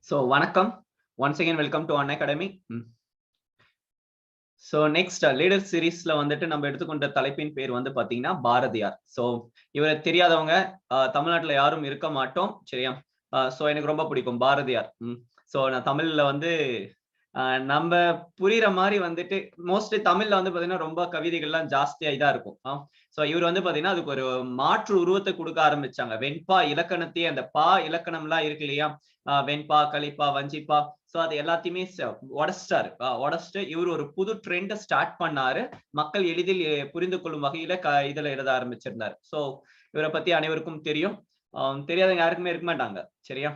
So வணக்கம். Once again welcome to Unacademy. So next leader சீரிஸ்ல வந்துட்டு நம்ம எடுத்துக்கொண்ட தலைப்பின் பேர் வந்து பாத்தீங்கன்னா பாரதியார். So இவரை தெரியாதவங்க தமிழ்நாட்டுல யாரும் இருக்க மாட்டோம். சரியா? So எனக்கு ரொம்ப பிடிக்கும் பாரதியார். So நான் தமிழ்ல வந்து நம்ம புரியுற மாதிரி வந்துட்டு மோஸ்ட்லி தமிழ்ல வந்து பாத்தீங்கன்னா ரொம்ப கவிதைகள்லாம் ஜாஸ்தியா இதா இருக்கும். சோ இவர் வந்து பாத்தீங்கன்னா அதுக்கு ஒரு மாற்று உருவத்தை கொடுக்க ஆரம்பிச்சாங்க. வெண்பா இலக்கணத்தையே அந்த பா இலக்கணம் எல்லாம் இருக்கு இல்லையா, வெண்பா கலிப்பா வஞ்சிப்பா, சோ அது எல்லாத்தையுமே உடச்சிட்டு இவர் ஒரு புது ட்ரெண்ட் ஸ்டார்ட் பண்ணாரு. மக்கள் எளிதில் புரிந்து கொள்ளும் வகையில இதுல எழுத ஆரம்பிச்சிருந்தாரு. சோ இவரை பத்தி அனைவருக்கும் தெரியும். தெரியாதவங்க யாருக்குமே இருக்க மாட்டாங்க. சரியா?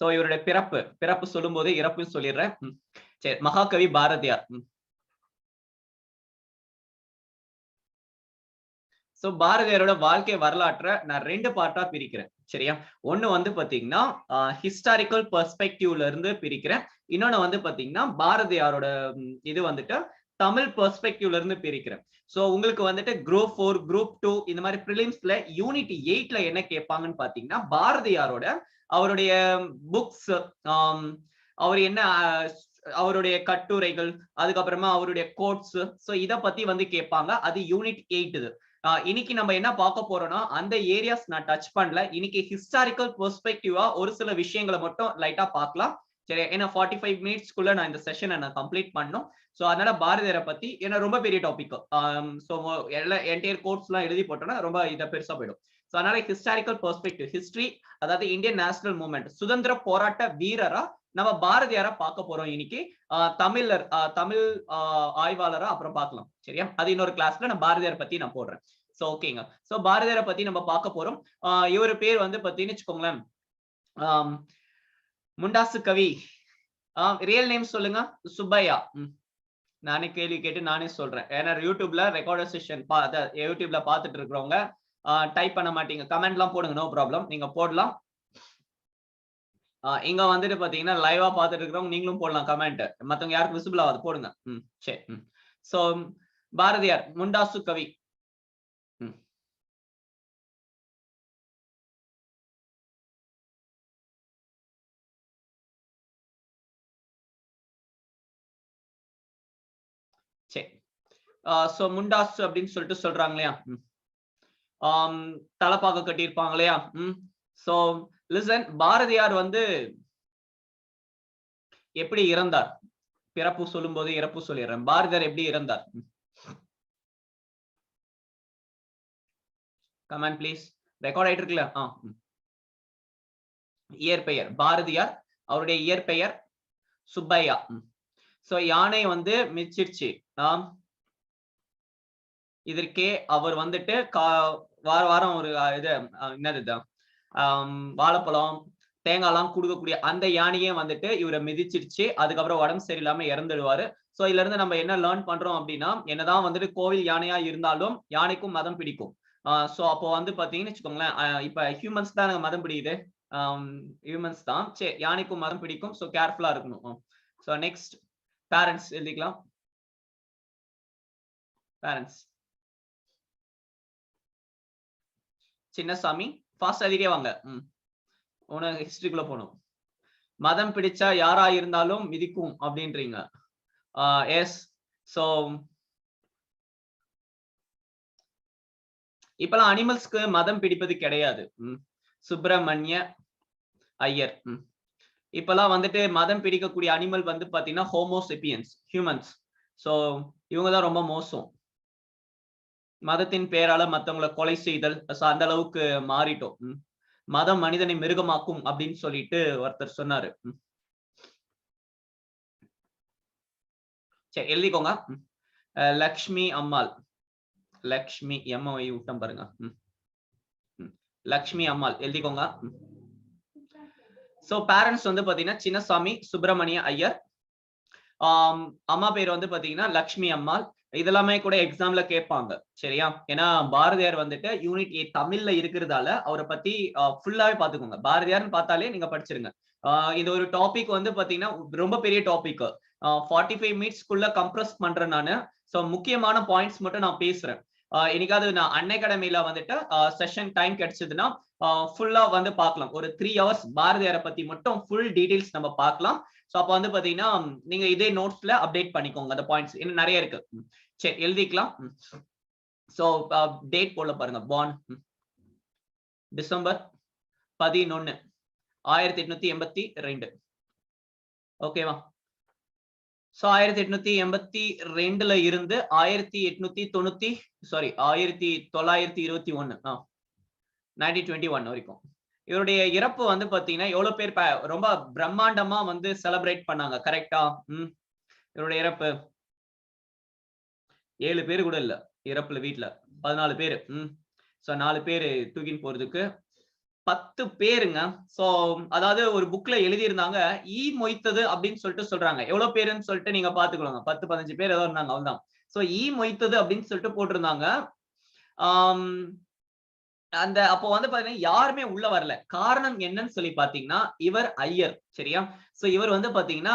சோ இவருடைய பிறப்பு சொல்லும் போது இறப்பும் சொல்லிடுறேன். சரி, மகாகவி பாரதியார். சோ பாரதியாரோட வாழ்க்கை வரலாற்றை நான் 2 பார்ட்டா பிரிக்கிறேன். சரியா? ஒண்ணு வந்து பாத்தீங்கன்னா ஹிஸ்டாரிக்கல் பெர்ஸ்பெக்டிவ்ல இருந்து பிரிக்கிறேன். இன்னொன்னு வந்து பாத்தீங்கன்னா பாரதியாரோட இது வந்துட்டு தமிழ் பெர்ஸ்பெக்டிவ்ல இருந்து பிரிக்கிறேன். சோ உங்களுக்கு வந்துட்டு குரூப் 4 குரூப் 2 இந்த மாதிரி பிரிலிம்ஸ்ல யூனிட் 8ல என்ன கேட்பாங்கன்னு பாத்தீங்கன்னா பாரதியாரோட அவருடைய புக்ஸ், அவர் என்ன அவருடைய கட்டுரைகள், அதுக்கப்புறமா அவருடைய கோட்ஸ், சோ இத பத்தி வந்து கேட்பாங்க. அது யூனிட் 8. இன்னைக்கு நம்ம என்ன பார்க்க போறோம்னா அந்த ஏரியாஸ் நான் டச் பண்ணல. இன்னைக்கு ஹிஸ்டாரிக்கல் பெர்ஸ்பெக்டிவா ஒரு சில விஷயங்களை மட்டும் லைட்டா பார்க்கலாம். சரி, ஏன்னா 45 மினிட்ஸ்க்குள்ள நான் இந்த செஷனை நான் கம்ப்ளீட் பண்ணணும். சோ அதனால பாரதியாரை பத்தி ஏன்னா ரொம்ப பெரிய டாபிக். சோ எல்லாம் என்டையர் கோர்ஸ் எல்லாம் எழுதி போட்டோம்னா ரொம்ப இத பெருசா போயிடும். சோ அதனால ஹிஸ்டாரிக்கல் பெர்ஸ்பெக்டிவ், ஹிஸ்டரி, அதாவது இந்தியன் நேஷனல் மூவ்மெண்ட், சுதந்திர போராட்ட வீரரா நம்ம பாரதியாரை பார்க்க போறோம் இன்னைக்கு. தமிழ் ஆய்வாளரா அப்புறம் பார்க்கலாம். சரியா? அது இன்னொரு கிளாஸ்ல நான் பாரதியார் பத்தி நான் போடுறேன். சோ ஓகேங்க. சோ பாரதியாரை பத்தி நம்ம பார்க்க போறோம். இவர் பேர் வந்து பாத்தீங்கன்னு வச்சுக்கோங்களேன், முண்டாசு கவி. ரியல் நேம் சொல்லுங்க. சுப்பையா. நானே கேள்வி கேட்டு நானே சொல்றேன். ஏன்னா யூடியூப்ல ரெக்கார்டர் செஷன் யூடியூப்ல பாத்துட்டு இருக்கிறவங்க டைப் பண்ண மாட்டீங்க, கமெண்ட் எல்லாம் போடுங்க, நோ ப்ராப்ளம், நீங்க போடலாம். இங்க வந்துட்டு பாத்தீங்கன்னா லைவா பாத்துட்டு இருக்கிறவங்க நீங்களும் போடலாம் கமெண்ட், மத்தவங்க யாருக்கு விசிபிள் ஆகாது போடுங்க. சரி. சோ பாரதியார் முண்டாசு கவி. சரி. சோ முண்டாசு அப்படின்னு சொல்லிட்டு சொல்றாங்க இல்லையா, தலைப்பாக கட்டியிருப்பாங்க இல்லையா. சோ லிசன், பாரதியார் வந்து எப்படி இறந்தார்? பிறப்பு சொல்லும் போது இறப்பு சொல்லிடுறேன். பாரதியார் எப்படி இறந்தார்? Comment please. ரெக்கார்ட் ஆயிட்டு இருக்குல்ல. இயற்பெயர் பாரதியார், அவருடைய இயற்பெயர் சுப்பையா. சோ யானை வந்து மிச்சிருச்சு. இதற்கே அவர் வந்துட்டு வாரம் ஒரு இது என்னது வாழைப்பழம் தேங்காய்லாம் கொடுக்கக்கூடிய அந்த யானையே வந்துட்டு இவரை மிதிச்சிருச்சு. அதுக்கப்புறம் உடம்பு சரியில்லாம இறந்துடுவாரு. சோ இதுல இருந்து நம்ம என்ன லேர்ன் பண்றோம் அப்படின்னா, என்னதான் வந்துட்டு கோவில் யானையா இருந்தாலும் யானைக்கும் மதம் பிடிக்கும். சோ அப்போ வந்து பாத்தீங்கன்னு வச்சுக்கோங்களேன், இப்ப ஹியூமன்ஸ் தான் மதம் பிடிக்குது, ஹியூமன்ஸ் தான். சரி, யானைக்கும் மதம் பிடிக்கும். சோ கேர்ஃபுல்லா இருக்கணும். சோ நெக்ஸ்ட் பேரண்ட்ஸ் எழுதிக்கலாம். பேரண்ட்ஸ் சின்னசாமி, ஃபாஸ்ட் அதிகே வாங்க. உனக்கு ஹிஸ்டரிக்குள்ள போகணும். மதம் பிடிச்சா யாரா இருந்தாலும் மிதிக்கும் அப்படின்றீங்க. எஸ். சோ இப்பெல்லாம் அனிமல்ஸ்க்கு மதம் பிடிப்பது கிடையாது. சுப்பிரமணிய ஐயர். இப்பெல்லாம் வந்துட்டு மதம் பிடிக்கக்கூடிய அனிமல் வந்து பாத்தீங்கன்னா ஹோமோசெபியன்ஸ், ஹியூமன்ஸ். சோ இவங்கதான் ரொம்ப மோசம். மதத்தின் பேரால மத்தவங்களை கொலை செய்தல், அந்த அளவுக்கு மாறிட்டோம். மதம் மனிதனை மிருகமாக்கும் அப்படின்னு சொல்லிட்டு ஒருத்தர் சொன்னாரு. சரி, எழுதிக்கோங்க. லக்ஷ்மி அம்மாள். லக்ஷ்மி எம்ஐ விட்டம் பாருங்க. லக்ஷ்மி அம்மாள் எழுதிக்கோங்க. சோ பேரண்ட்ஸ் வந்து பாத்தீங்கன்னா சின்னசாமி சுப்பிரமணிய ஐயர். அம்மா பேர் வந்து பாத்தீங்கன்னா லக்ஷ்மி அம்மாள். இதெல்லாமே கூட எக்ஸாம்ல கேட்பாங்க. சரியா? ஏன்னா பாரதியார் வந்துட்டு யூனிட் 8 தமிழ்ல இருக்கிறதால அவரை பத்தி ஃபுல்லாவே பாத்துக்கோங்க. பாரதியார்னு பார்த்தாலே நீங்க படிச்சிருங்க. இது ஒரு டாபிக் வந்து பாத்தீங்கன்னா ரொம்ப பெரிய டாபிக். 45 மினிட்ஸ்க்குள்ள கம்ப்ரஸ் பண்றேன் நானு. சோ முக்கியமான பாயிண்ட்ஸ் மட்டும் நான் பேசுறேன். இன்னைக்காவது நான் அன்அகாடமில வந்துட்டு செஷன் டைம் கிடைச்சதுன்னா ஃபுல்லா வந்து பார்க்கலாம். ஒரு 3 hours பாரதியாரை பத்தி மட்டும் ஃபுல் டீடைல்ஸ் நம்ம பார்க்கலாம். சோ அப்ப வந்து பாத்தீங்கன்னா நீங்க இதே நோட்ஸ்ல அப்டேட் பண்ணிக்கோங்க அந்த பாயிண்ட்ஸ். இன்னும் நிறைய இருக்கு. சரி எழுதிக்கலாம். சோ டேட் போல பாருங்க. born December 11 1882. ஓகேவா? சோ 1882ல இருந்து 1921 1921 வரைக்கும். இவருடைய இறப்பு வந்து பாத்தீங்கன்னா எவ்வளவு பேர் ரொம்ப பிரம்மாண்டமா வந்து செலிப்ரேட் பண்ணாங்க. கரெக்டா? இவருடைய இறப்பு 7 பேரு கூட இல்ல. இறப்புல வீட்டுல 14 பேரு. சோ 4 பேரு தூக்கின்னு போறதுக்கு 10 பேருங்க. சோ அதாவது ஒரு புக்ல எழுதி இருந்தாங்க ஈ மொய்த்தது அப்படின்னு சொல்லிட்டு சொல்றாங்க. எவ்வளவு பேருன்னு சொல்லிட்டு நீங்க பாத்துக்கோங்க. 10-15 பேர் ஏதோ இருந்தாங்க அவ்வளவுதான். சோ ஈ மொய்த்தது அப்படின்னு சொல்லிட்டு போட்டிருந்தாங்க. அந்த அப்போ வந்து பாத்தீங்கன்னா யாருமே உள்ள வரல. காரணம் என்னன்னு சொல்லி பாத்தீங்கன்னா இவர் ஐயர். சரியா? சோ இவர் வந்து பாத்தீங்கன்னா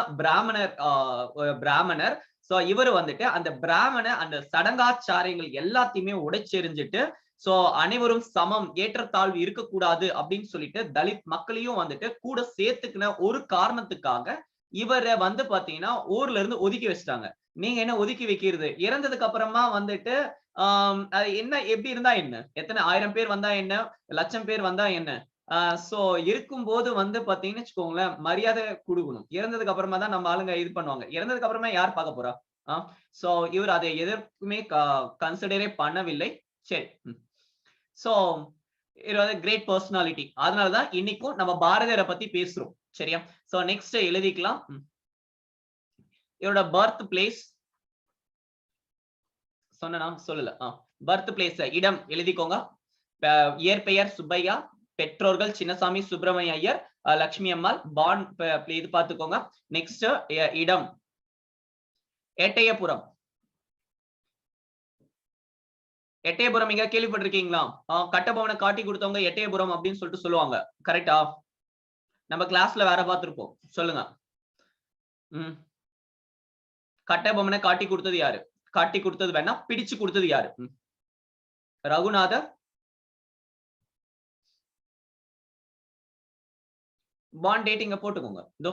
பிராமணர். சோ இவர் வந்துட்டு அந்த பிராமண அந்த சடங்காச்சாரியங்கள் எல்லாத்தையுமே உடைச்செறிஞ்சிட்டு சோ அனைவரும் சமம், ஏற்றத்தாழ்வு இருக்கக்கூடாது அப்படின்னு சொல்லிட்டு தலித் மக்களையும் வந்துட்டு கூட சேர்த்துக்கின ஒரு காரணத்துக்காக இவரை வந்து பாத்தீங்கன்னா ஊர்ல இருந்து ஒதுக்கி வச்சிட்டாங்க. நீங்க என்ன ஒதுக்கி வைக்கிறது? இறந்ததுக்கு அப்புறமா வந்துட்டு அது என்ன எப்படி இருந்தா என்ன? எத்தனை 1000 பேர் வந்தா என்ன? 1,00,000 பேர் வந்தா என்ன? சோ இருக்கும்போது வந்து பாத்தீங்கன்னு வச்சுக்கோங்களேன், மரியாதை குடுக்கணும். இறந்ததுக்கு அப்புறமா தான் நம்ம ஆளுங்க இது பண்ணுவாங்க. இறந்ததுக்கு அப்புறமா யார் பார்க்க போறா? சோ இவர் அதை எதற்குமே கன்சிடரே பண்ணவில்லை. சரி. சோ இது வந்து கிரேட் பர்சனாலிட்டி. அதனாலதான் இன்னைக்கும் நம்ம பாரதியாரை பத்தி பேசுறோம். சரியா? சோ நெக்ஸ்ட் எழுதிக்கலாம். இவரோட பர்த் பிளேஸ் சொன்னா சொல்லல. பர்த் பிளேஸ் இடம் எழுதிக்கோங்க. இயற்பெயர் சுப்பையா, பெற்றோர்கள் சின்னசாமி சுப்பிரமணிய ஐயர், லட்சுமி அம்மாள். பார்ன் இது பாத்துக்கோங்க. நெக்ஸ்ட் இடம் எட்டயபுரம். எட்டயபுரம் இங்க கேள்விப்பட்டிருக்கீங்களா? கட்டபொம்மனை காட்டி கொடுத்தவங்க எட்டயபுரம் அப்படின்னு சொல்லிட்டு சொல்லுவாங்க. கரெக்டா? நம்ம கிளாஸ்ல வேற பார்த்திருப்போம். சொல்லுங்க. கட்டபொம்மனை காட்டி கொடுத்தது யாரு? காட்டி கொடுத்தது வேணா, பிடிச்சு கொடுத்தது யாரு? ரகுநாதர். பாண்ட் டேட் இங்க போட்டுக்கோங்க. இதோ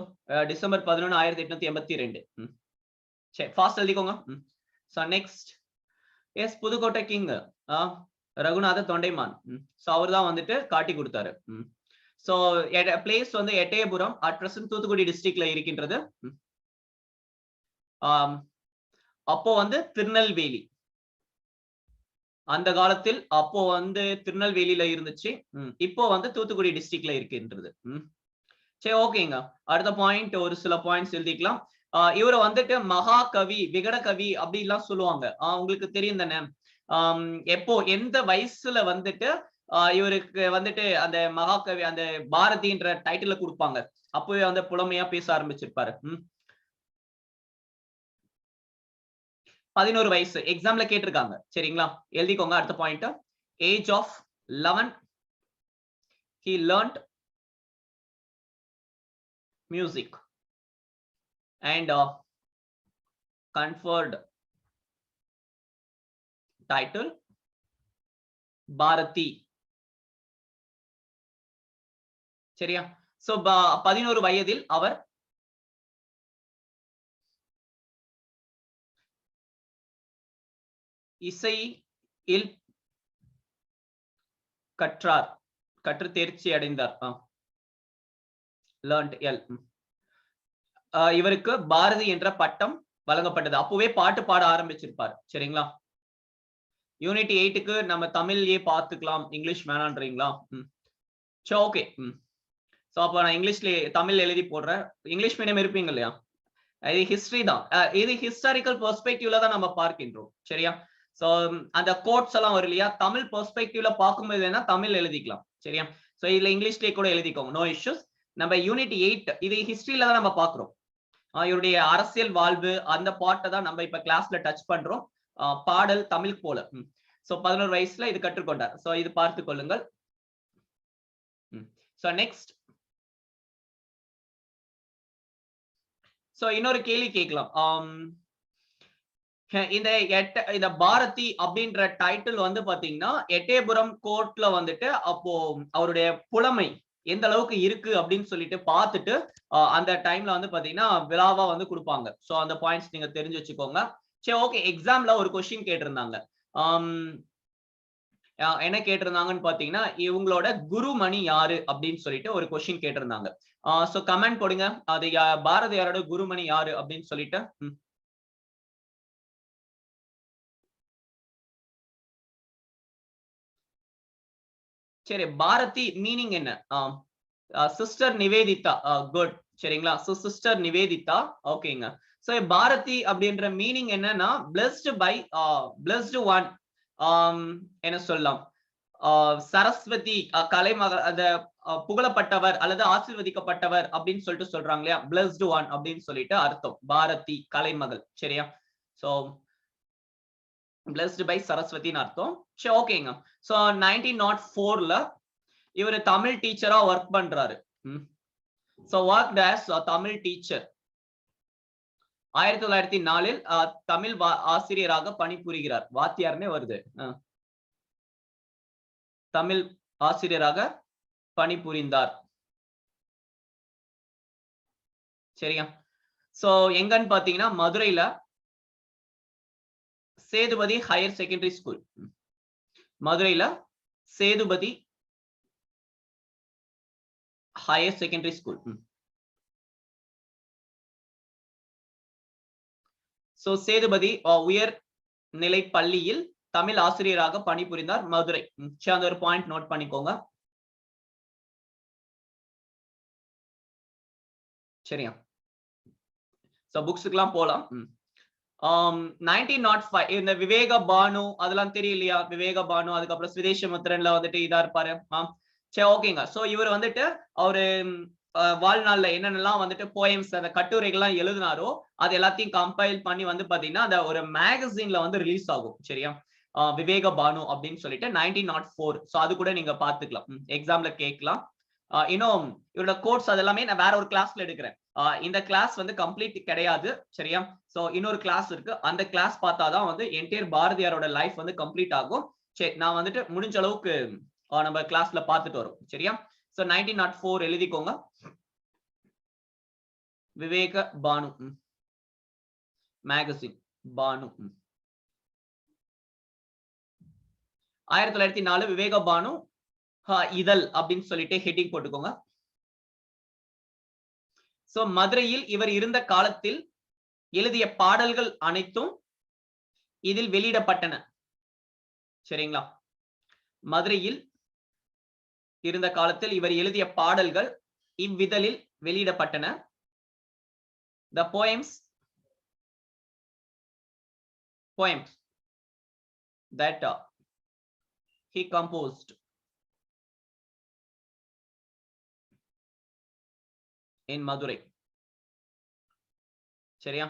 டிசம்பர் 11 1882. சரி ஃபாஸ்ட் எழுதிக்கோங்க. So next yes Pudukkottai king Raghunatha Tondaiman. So அவர் தான் வந்துட்டு காட்டி கொடுத்தாரு. சோ பிளேஸ் வந்து எட்டயபுரம் அட் பிரசன்ட் தூத்துக்குடி டிஸ்ட்ரிக்ட்ல இருக்கின்றது. அப்போ வந்து திருநெல்வேலி. அந்த காலத்தில் அப்போ வந்து திருநெல்வேலியில இருந்துச்சு. இப்போ வந்து தூத்துக்குடி டிஸ்ட்ரிக்ட்ல இருக்கின்றது. சரி ஓகேங்க. அடுத்த பாயிண்ட் ஒரு சில பாயிண்ட்ஸ் எழுதிக்கலாம். இவரை வந்துட்டு மகாகவி, விகட கவி அப்படி எல்லாம் சொல்லுவாங்க. உங்களுக்கு தெரியும் தானே? எப்போ எந்த வயசுல வந்துட்டு இவருக்கு வந்துட்டு அந்த மகாகவி அந்த பாரதின்ற டைட்டில கொடுப்பாங்க. அப்பவே வந்து புலமையா பேச ஆரம்பிச்சிருப்பாரு. 11 வயசு எக்ஸாம்ல கேட்டிருக்காங்க. சரிங்களா? எழுதிக்கோங்க. அடுத்த point age of 11 he learned music and conferred title Bharathi. சரியா? சோ 11 வயதில் அவர் இசையில் கற்றார், கற்று தேர்ச்சி அடைந்தார். learned இவருக்கு பாரதி என்ற பட்டம் வழங்கப்பட்டது. அப்பவே பாட்டு பாட ஆரம்பிச்சிருப்பார். சரிங்களா? யூனிட் 8க்கு நம்ம தமிழ்லயே பாத்துக்கலாம். இங்கிலீஷ் வேணான்றீங்களா? சரி ஓகே. சோ அப்ப நான் இங்கிலீஷ்ல தமிழ் எழுதி போடுறேன். இங்கிலீஷ் மீடியம் இருப்பீங்க இல்லையா? இது ஹிஸ்டரி தான். இது ஹிஸ்டாரிக்கல் பெர்ஸ்பெக்டிவ்ல தான் நம்ம பார்க்கின்றோம். சரியா? சோ அந்த கோட்ஸ் எல்லாம் வரும் இல்லையா? தமிழ் பெர்ஸ்பெக்டிவ்ல பார்க்கும்போது வேணா தமிழ் எழுதிக்கலாம். சரியா? சோ இதுல இங்கிலீஷ்லயே கூட எழுதிக்கோங்க. No issues. நம்ம யூனிட் 8 இது ஹிஸ்டரியில தான் நம்ம பாக்குறோம். இவருடைய அரசியல் வாழ்வு அந்த பாட்டை தான் நம்ம இப்ப கிளாஸ்ல டச் பண்றோம். பாடல் தமிழ் போல. சோ 11 வயசுல இது கற்றுக்கொண்டார். சோ இது பார்த்துக் கொள்ளுங்கள். சோ நெக்ஸ்ட் சோ இன்னொரு கேள்வி கேட்கலாம். இந்த பாரதி அப்படின்ற டைட்டில் வந்து பாத்தீங்கன்னா எட்டயபுரம் கோர்ட்ல வந்துட்டு அப்போ அவருடைய புலமை எந்த அளவுக்கு இருக்கு அப்படின்னு சொல்லிட்டு பார்த்துட்டு அந்த டைம்ல வந்து பாத்தீங்கன்னா விழாவா வந்து கொடுப்பாங்க. சோ அந்த பாயிண்ட்ஸ் நீங்க தெரிஞ்சு வச்சுக்கோங்க. சரி, ஓகே. எக்ஸாம்ல ஒரு கொஸ்டின் கேட்டிருந்தாங்க. என்ன கேட்டிருந்தாங்கன்னு பாத்தீங்கன்னா இவங்களோட குருமணி யாரு அப்படின்னு சொல்லிட்டு ஒரு கொஸ்டின் கேட்டிருந்தாங்க. சோ கமெண்ட் போடுங்க, அது பாரதியாரோட குருமணி யாரு அப்படின்னு சொல்லிட்டு. சரி, பாரதி மீனிங் என்ன? சிஸ்டர் நிவேதிதா. குட். சரிங்களா? So sister Nivedita. ஓகேங்க. சோ பாரதி அப்படின்ற மீனிங் என்னன்னா blessed by blessed one. என்ன சொல்லலாம், சரஸ்வதி கலைமகள், அத புகழப்பட்டவர் அல்லது ஆசீர்வதிக்கப்பட்டவர் அப்படின்னு சொல்லிட்டு சொல்றாங்க இல்லையா, blessed one அப்படின்னு சொல்லிட்டு அர்த்தம் பாரதி கலைமகள். சரியா? சோ blessed by சரஸ்வதின்னு அர்த்தம். சரி, ஓகேங்க. சோ 1904ல இவர் தமிழ் டீச்சரா ஒர்க் பண்றாரு. So worked as Tamil teacher. 1904ல் தமிழ் ஆசிரியராக பணிபுரிகிறார். வாத்தியார்னே வருது. தமிழ் ஆசிரியராக பணிபுரிந்தார். சரியா? சோ எங்கன்னு பாத்தீங்கன்னா மதுரையில சேதுபதி ஹையர் செகண்டரி ஸ்கூல். மதுரையில Sethupathi higher secondary school. So Sethupathi உயர் நிலை பள்ளியில் தமிழ் ஆசிரியராக பணிபுரிந்தார், மதுரை. அந்த ஒரு பாயிண்ட் நோட் பண்ணிக்கோங்க. சரியா? சோ புக்ஸ்க்குலாம் போலாம். 1905 இந்த விவேக பானு அதெல்லாம் தெரியும் இல்லையா? விவேக பானு, அதுக்கப்புறம் சுதேசமுத்திரன்ல வந்துட்டு இதா இருப்பாரு. சரி, ஓகேங்க. சோ இவர் வந்துட்டு அவரு வாழ்நாள்ல என்னென்னலாம் வந்துட்டு போயம்ஸ், அந்த கட்டுரைகள்லாம் எழுதினாரோ அது எல்லாத்தையும் கம்பைல் பண்ணி வந்து பாத்தீங்கன்னா அந்த ஒரு மேகசின்ல வந்து ரிலீஸ் ஆகும். சரியா? விவேக பானு அப்படின்னு சொல்லிட்டு 1904. சோ அது கூட நீங்க பாத்துக்கலாம், எக்ஸாம்ல கேட்கலாம். இன்னும் இவரோட கோட்ஸ் அதெல்லாமே நான் வேற ஒரு கிளாஸ்ல எடுக்கிறேன். இந்த கிளாஸ் வந்து கம்ப்ளீட் கிடையாது. சரியா? சோ இன்னொரு கிளாஸ் இருக்கு, அந்த கிளாஸ் பார்த்தாதான் வந்து என்டையர் பாரதியாரோட லைஃப் வந்து கம்ப்ளீட் ஆகும். சரி, நான் வந்துட்டு முடிஞ்ச அளவுக்கு நம்ம கிளாஸ்ல பார்த்துட்டு வரோம். சரியா? சோ 1904 எழுதிக்கோங்க. விவேக பானு மேகசின் பானு. 1904 விவேக பானு இதழ் அப்படின்னு சொல்லிட்டு ஹெட்டிங் போட்டுக்கோங்க. சோ மதுரையில் இவர் இருந்த காலத்தில் எழுதிய பாடல்கள் அனைத்தும் இதில் வெளியிடப்பட்டன. சரிங்களா? மதுரையில் இருந்த காலத்தில் இவர் எழுதிய பாடல்கள் இவ்விதழில் வெளியிடப்பட்டன. The poems that he composed in Madurai. சரியா?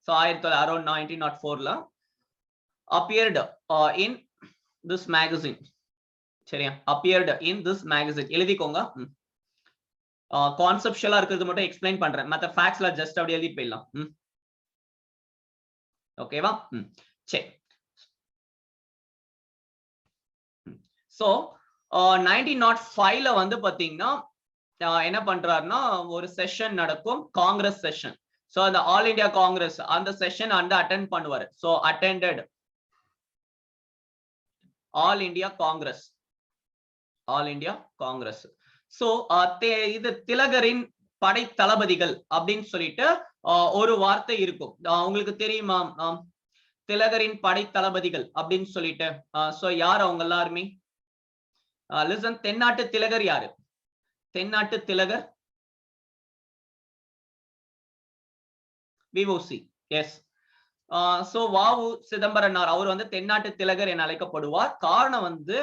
So around 1904ல appeared in this magazine. சரியா? appeared in this magazine எழுதிக்கோங்க. கான்செப்சுவலா இருக்கிறது மட்டும் எக்ஸ்பிளைன் பண்றேன், மத்த ஃபேக்ட்ஸ்ல ஜஸ்ட் அப்படியே எழுதி போயிடலாம். ஓகேவா? சரி. சோ 1905ல வந்து பாத்தீங்கன்னா என்ன பண்றாருன்னா ஒரு செஷன் நடக்கும், காங்கிரஸ் செஷன். சோ அந்த ஆல் இந்தியா காங்கிரஸ் அந்த செஷன் அட்டெண்ட் பண்ணுவாரு. So attended all India Congress. So இது திலகரின் படை தளபதிகள் அப்படின்னு சொல்லிட்டு ஒரு வார்த்தை இருக்கும், உங்களுக்கு தெரியுமா? திலகரின் படை தளபதிகள் அப்படின்னு சொல்லிட்டு சோ யார் அவங்க எல்லாருமே? லிசன். தென்னாட்டு திலகர் யாரு? தென்னாட்டு திலகர் விவோசி. எஸ். சோ வாவு சிதம்பரனார் அவர் வந்து தென்னாட்டு திலகர் என அழைக்கப்படுவார். காரணம் வந்து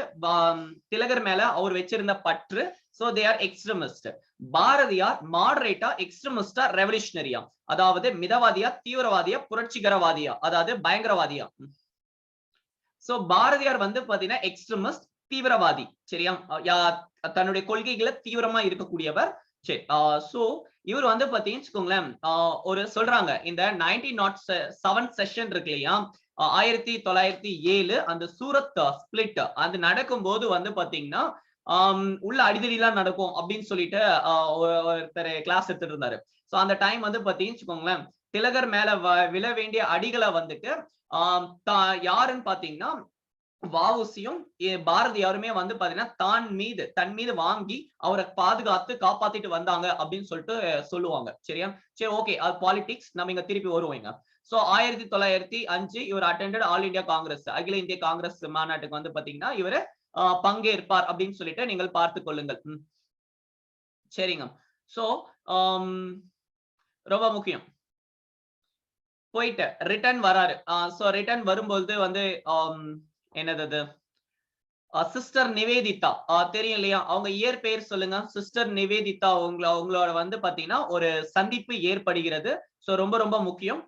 திலகர் மேல அவர் வச்சிருந்த பற்று. So they are extremist. Bharathiyar மாடரேட்டா, எக்ஸ்ட்ரீமிஸ்டா, ரெவல்யூஷனரியா, அதாவது மிதவாதியா, தீவிரவாதியா, புரட்சிகரவாதியா, அதாவது பயங்கரவாதியா? சோ பாரதியார் வந்து பாத்தீங்கன்னா எக்ஸ்ட்ரீமிஸ்ட், தீவிரவாதி. சரியா? தன்னுடைய கொள்கைகளை தீவிரமா இருக்கக்கூடியவர். சரி. சோ இவர் வந்து பாத்தீங்கன்னு வச்சுக்கோங்களேன், ஒரு சொல்றாங்க இந்த 1907 செஷன் இருக்கு இல்லையா, 1907 அந்த சூரத் ஸ்பிளிட் அது நடக்கும்போது வந்து பாத்தீங்கன்னா உள்ள அடிதடிலாம் நடக்கும் அப்படின்னு சொல்லிட்டு ஒருத்தர் கிளாஸ் எடுத்துட்டு இருந்தாரு. சோ அந்த டைம் வந்து பாத்தீங்கன்னு வச்சுக்கோங்களேன், திலகர் மேல விழ வேண்டிய அடிகளை வந்துட்டு யாருன்னு பாத்தீங்கன்னா வஉசியும் பாரதியாருமே வந்து பாத்தீங்கன்னா தன் மீது வாங்கி அவரை பாதுகாத்து காப்பாத்திட்டு வந்தாங்க அப்படின்னு சொல்லிட்டு சொல்லுவாங்க. சரியா? சரி, ஓகே, அது பாலிடிக்ஸ். நம்ம இங்க திருப்பி வருவோங்க. சோ 1905 இவர் அட்டெண்டட் ஆல் இந்தியா காங்கிரஸ், அகில இந்திய காங்கிரஸ் மாநாட்டுக்கு வந்து பாத்தீங்கன்னா இவரு பங்கேற்பார் அப்படின்னு சொல்லிட்டு நீங்கள் பார்த்துக் கொள்ளுங்கள். சரிங்க. சோ ரொம்ப முக்கியம். போயிட்டு ரிட்டர்ன் வராரு. சோ ரிட்டர்ன் வரும்போது வந்து என்னது சிஸ்டர் நிவேதிதா தெரியும் இல்லையா? அவங்க இயற்பெயர் சொல்லுங்க. சிஸ்டர் நிவேதிதா உங்களோட வந்து பாத்தீங்கன்னா ஒரு சந்திப்பு ஏற்படுகிறது. சோ ரொம்ப ரொம்ப முக்கியம்.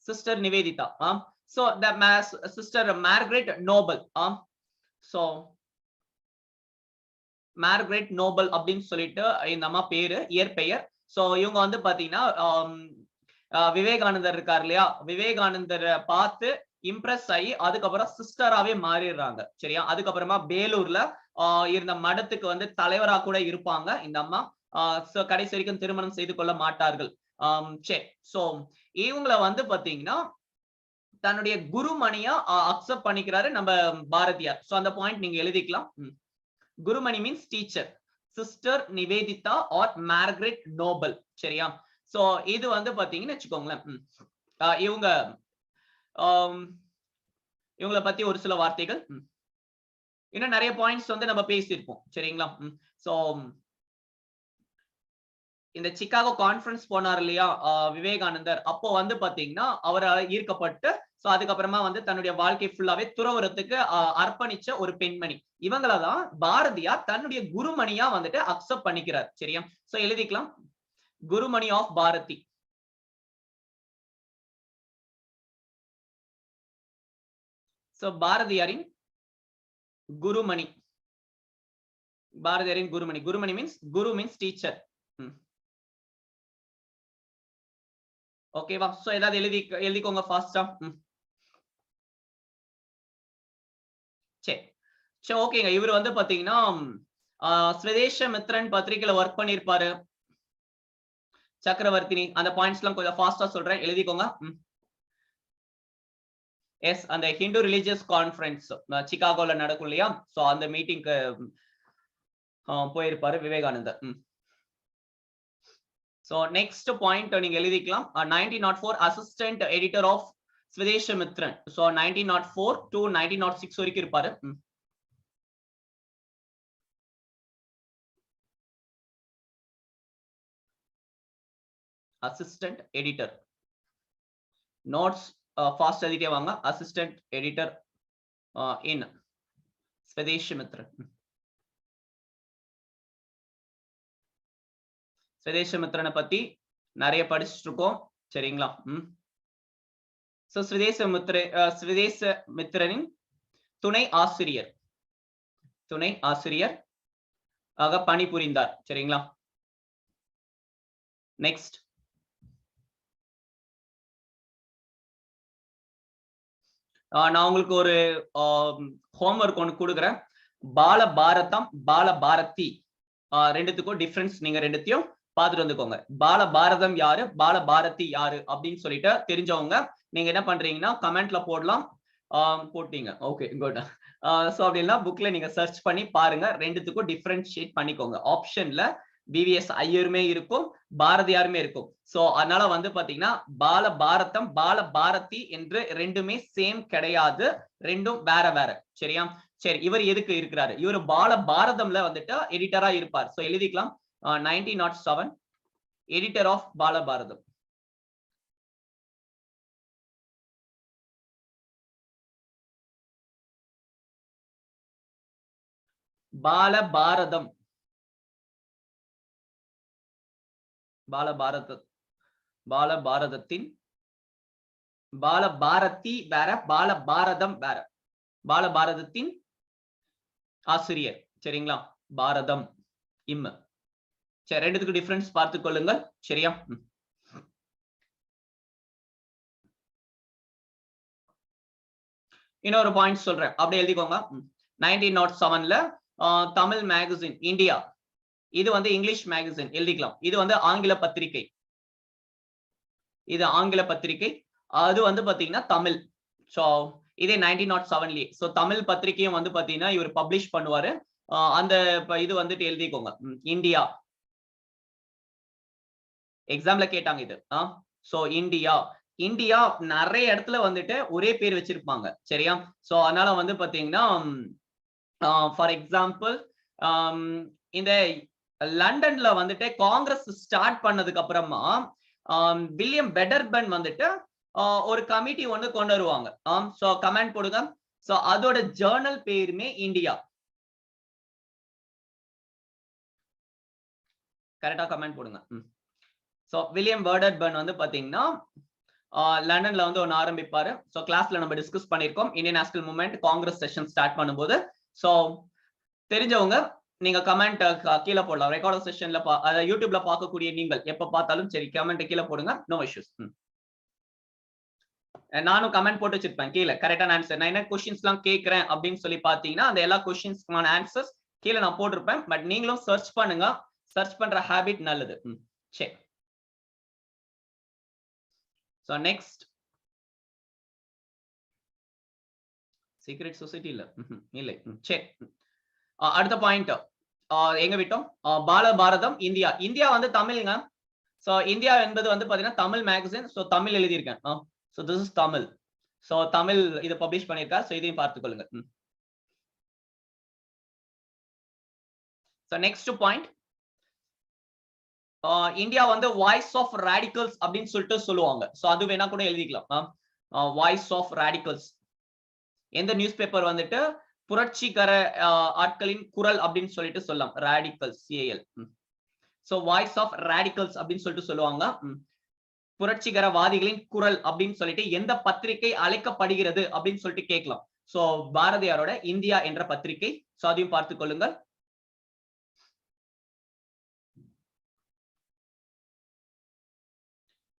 Sister Nivedita. So sister Margaret Nobel. So Margaret Nobel அப்படின்னு சொல்லிட்டு இந்த அம்மா பேரு, இயற்பெயர். சோ இவங்க வந்து பாத்தீங்கன்னா விவேகானந்தர் இருக்கார் இல்லையா, விவேகானந்தரை பார்த்து இம்ப்ரெஸ் ஆகி அதுக்கப்புறம் சிஸ்டராவே மாறிடுறாங்க. சரியா? அதுக்கப்புறமா பேலூர்ல இருந்த மடத்துக்கு வந்து தலைவரா கூட இருப்பாங்க இந்த அம்மா. கடைசி வரைக்கும் திருமணம் செய்து கொள்ள மாட்டார்கள். சரி. சோ இவங்கள வந்து பாத்தீங்கன்னா தன்னுடைய குருமணியா அக்செப்ட் பண்ணிக்கிறாரு நம்ம பாரதியார். சோ அந்த பாயிண்ட் நீங்க எழுதிக்கலாம். Gurumani means teacher. Sister Nivedita or Margaret Noble. சரியா? சோ இது வந்து பாத்தீங்கன்னு வச்சுக்கோங்களேன், இவங்க இவங்கள பத்தி ஒரு சில வார்த்தைகள். இன்னும் நிறைய பாயிண்ட்ஸ் வந்து நம்ம பேசியிருப்போம். சரிங்களா? சோ இந்த சிகாகோ கான்ஃபரன்ஸ் போனார் இல்லையா விவேகானந்தர், அப்போ வந்து பாத்தீங்கன்னா அவரால் ஈர்க்கப்பட்டு சோ அதுக்கப்புறமா வந்து தன்னுடைய வாழ்க்கை ஃபுல்லாவே துறவரத்துக்கு அர்ப்பணிச்ச ஒரு பெண்மணி. இவங்களதான் பாரதியார் தன்னுடைய குருமணியா வந்துட்டு அக்செப்ட் பண்ணிக்கிறார். சரியா? சோ எழுதிக்கலாம், குருமணி ஆஃப் பாரதி. சோ பாரதியாரின் குருமணி. பாரதியாரின் குருமணி. குருமணி மீன்ஸ் குரு மீன்ஸ் டீச்சர். ஓகேவா? சோ ஏதாவது எழுதிக்கோங்க ஃபாஸ்டா. சரி. சரி, ஓகேங்க. இவர் வந்து பாத்தீங்கன்னா ஸ்வதேஷ மித்ரன் பத்திரிகையில ஒர்க் பண்ணிருப்பாரு. சக்கரவர்த்தினி அந்த பாயிண்ட்ஸ் எல்லாம் கொஞ்சம் ஃபாஸ்டா சொல்றேன், எழுதிக்கோங்க. எஸ், அந்த ஹிந்து ரிலிஜியஸ் கான்ஃபரன்ஸ் சிகாகோல நடக்கும் இல்லையா, சோ அந்த மீட்டிங்க்கு போயிருப்பாரு விவேகானந்தர். சோ நெக்ஸ்ட் பாயிண்ட் நீங்க எழுதிக்கலாம், 1904 assistant editor of Swadesamitran. So 1904 to 1906 வரைக்கும் இருப்பாரு. Assistant editor. நோட்ஸ் ஃபாஸ்ட் எழுதிட்டே வாங்க. அசிஸ்டன்ட் எடிட்டர் இன் ஸ்வதேஷமித்ரன். ஸ்வதேஷமித்ரனை பத்தி நிறைய படிச்சுட்டு இருக்கோம். சரிங்களா? சோ ஸ்வதேசமித்ரனின் துணை ஆசிரியர். துணை ஆசிரியர் ஆக பணிபுரிந்தார். சரிங்களா? நெக்ஸ்ட், நான் உங்களுக்கு ஒரு ஹோம்வொர்க் ஒன்று கொடுக்குறேன். பால பாரதம், பால பாரதி ரெண்டுத்துக்கும் டிஃபரன்ஸ் நீங்க ரெண்டுத்தையும் பார்த்துட்டு வந்துக்கோங்க. பால பாரதம் யாரு, பால பாரதி யாரு அப்படின்னு சொல்லிட்டு தெரிஞ்சவங்க நீங்க என்ன பண்றீங்கன்னா கமெண்ட்ல போடலாம். போட்டீங்க, ஓகே, குட். சோ அப்படின்னா புக்ல நீங்க சர்ச் பண்ணி பாருங்க, ரெண்டுத்துக்கும் டிஃபரன்ஷியேட் பண்ணிக்கோங்க. ஆப்ஷன்ல விவிஎஸ் ஐயருமே இருக்கும், பாரதியாருமே இருக்கும். சோ அதனால வந்து பாத்தீங்கன்னா பால பாரதம், பால பாரதி என்று ரெண்டுமே சேம் கிடையாது, ரெண்டும் வேற வேற. சரியா? சரி, இவர் எதுக்கு இருக்கிறாரு? இவர் பால பாரதம்ல வந்துட்டு எடிட்டரா இருப்பார். சோ எழுதிக்கலாம், 1907 எடிட்டர் ஆஃப் பால பாரதம். பால பாரதம், பால பாரத, பால பாரதத்தின், பால பாரதி வேற, பால பாரதம் வேற. பால பாரதத்தின் ஆசிரியர். சரிங்களா? பாரதம் இம். சரி, ரெண்டுத்துக்கு டிஃபரன்ஸ் பார்த்துக் கொள்ளுங்கள். சரியா? இன்னொரு பாயிண்ட் சொல்றேன், அப்படியே எழுதிக்கோங்க. 1907ல தமிழ் மேகசின் இந்தியா, இது வந்து இங்கிலீஷ் மேகசின் எழுதிக்கலாம். இது வந்து ஆங்கில பத்திரிகை, இது ஆங்கில பத்திரிகை. அது வந்து பாத்தீங்கன்னா தமிழ். சோ இதே 1907லயே. சோ தமிழ் பத்திரிகையும் வந்து பாத்தீங்கன்னா இவர் பப்ளிஷ் பண்ணுவாரு. அந்த இது வந்துட்டு எழுதிக்கோங்க, இந்தியா. எக்ஸாம்ல கேட்டாங்க இது. சோ இந்தியா, இந்தியா நிறைய இடத்துல வந்துட்டு ஒரே பேர் வச்சிருப்பாங்க. சரியா? சோ அதனால வந்து பாத்தீங்கன்னா ஃபார் எக்ஸாம்பிள் இந்த லண்டன்ல வந்துட்டு காங்கிரஸ் ஸ்டார்ட் பண்ணதுக்கு அப்புறமா வில்லியம் பெடர்பன் வந்துட்டு ஒரு கமிட்டி ஒண்ணு கொண்டு வருவாங்க. சோ கமெண்ட் போடுங்க. சோ அதோட ஜர்னல் பேருமே இந்தியா. கரெக்டா கமெண்ட் போடுங்க. சோ வில்லியம் பெடர்பன் வந்து பாத்தீங்கன்னா லண்டன்ல வந்து ஒன்னு ஆரம்பிப்பாரு. சோ கிளாஸ்ல நம்ம டிஸ்கஸ் பண்ணிருக்கோம், Indian national movement Congress session start பண்ணும்போது. சோ தெரிஞ்சவங்க நீங்க கமெண்ட் கீழே போடலாம். ரெக்கார்ட் செஷன்ல யூடியூப்ல பார்க்கக்கூடிய நீங்கள் எப்ப பார்த்தாலும் சரி கமெண்ட் கீழே போடுங்க, நோ இஷ்யூஸ். நானும் கமெண்ட் போட்டு வச்சிருப்பேன் கீழே கரெக்டான ஆன்சர். நான் என்ன கொஸ்டின்ஸ் எல்லாம் கேட்கிறேன் அப்படின்னு சொல்லி பாத்தீங்கன்னா அந்த எல்லா கொஸ்டின்ஸ்க்கான ஆன்சர்ஸ் கீழே நான் போட்டிருப்பேன். பட் நீங்களும் சர்ச் பண்ணுங்க, சர்ச் பண்ற ஹேபிட் நல்லது. சரி. சோ நெக்ஸ்ட் சீக்ரெட் சொசைட்டி இல்ல, இல்லை. சரி, அடுத்த பாயிண்ட் எங்க விட்டோம்? பாரதம் இந்தியா. இந்தியா வந்து தமிழ்ங்க. சோ இந்தியா என்பது வந்து பாத்தீங்கன்னா தமிழ் மேகசின். சோ தமிழ் எழுதியிருக்கேன். So this is Tamil. So Tamil இதை பப்ளிஷ் பண்ணியிருக்கார். சோ இதையும் பார்த்துக் கொள்ளுங்க. சோ நெக்ஸ்ட் பாயிண்ட், இந்தியா வந்து வாய்ஸ் ஆஃப் ராடிகல்ஸ் அப்படின்னு சொல்லிட்டு சொல்லுவாங்க. சோ அது வேணா கூட எழுதிக்கலாம். Voice of radicals. எந்த நியூஸ் பேப்பர் வந்துட்டு புரட்சிகர ஆட்களின் குரல் அப்படின்னு சொல்லிட்டு சொல்லலாம். ராடிகல்ஸ், CAL. So voice of radicals அப்படின்னு சொல்லிட்டு சொல்லுவாங்க. புரட்சிகரவாதிகளின் குரல் அப்படின்னு சொல்லிட்டு எந்த பத்திரிகை அழைக்கப்படுகிறது அப்படின்னு சொல்லிட்டு கேட்கலாம். சோ பாரதியாரோட இந்தியா என்ற பத்திரிகை. சோ அதையும் பார்த்துக் கொள்ளுங்கள்.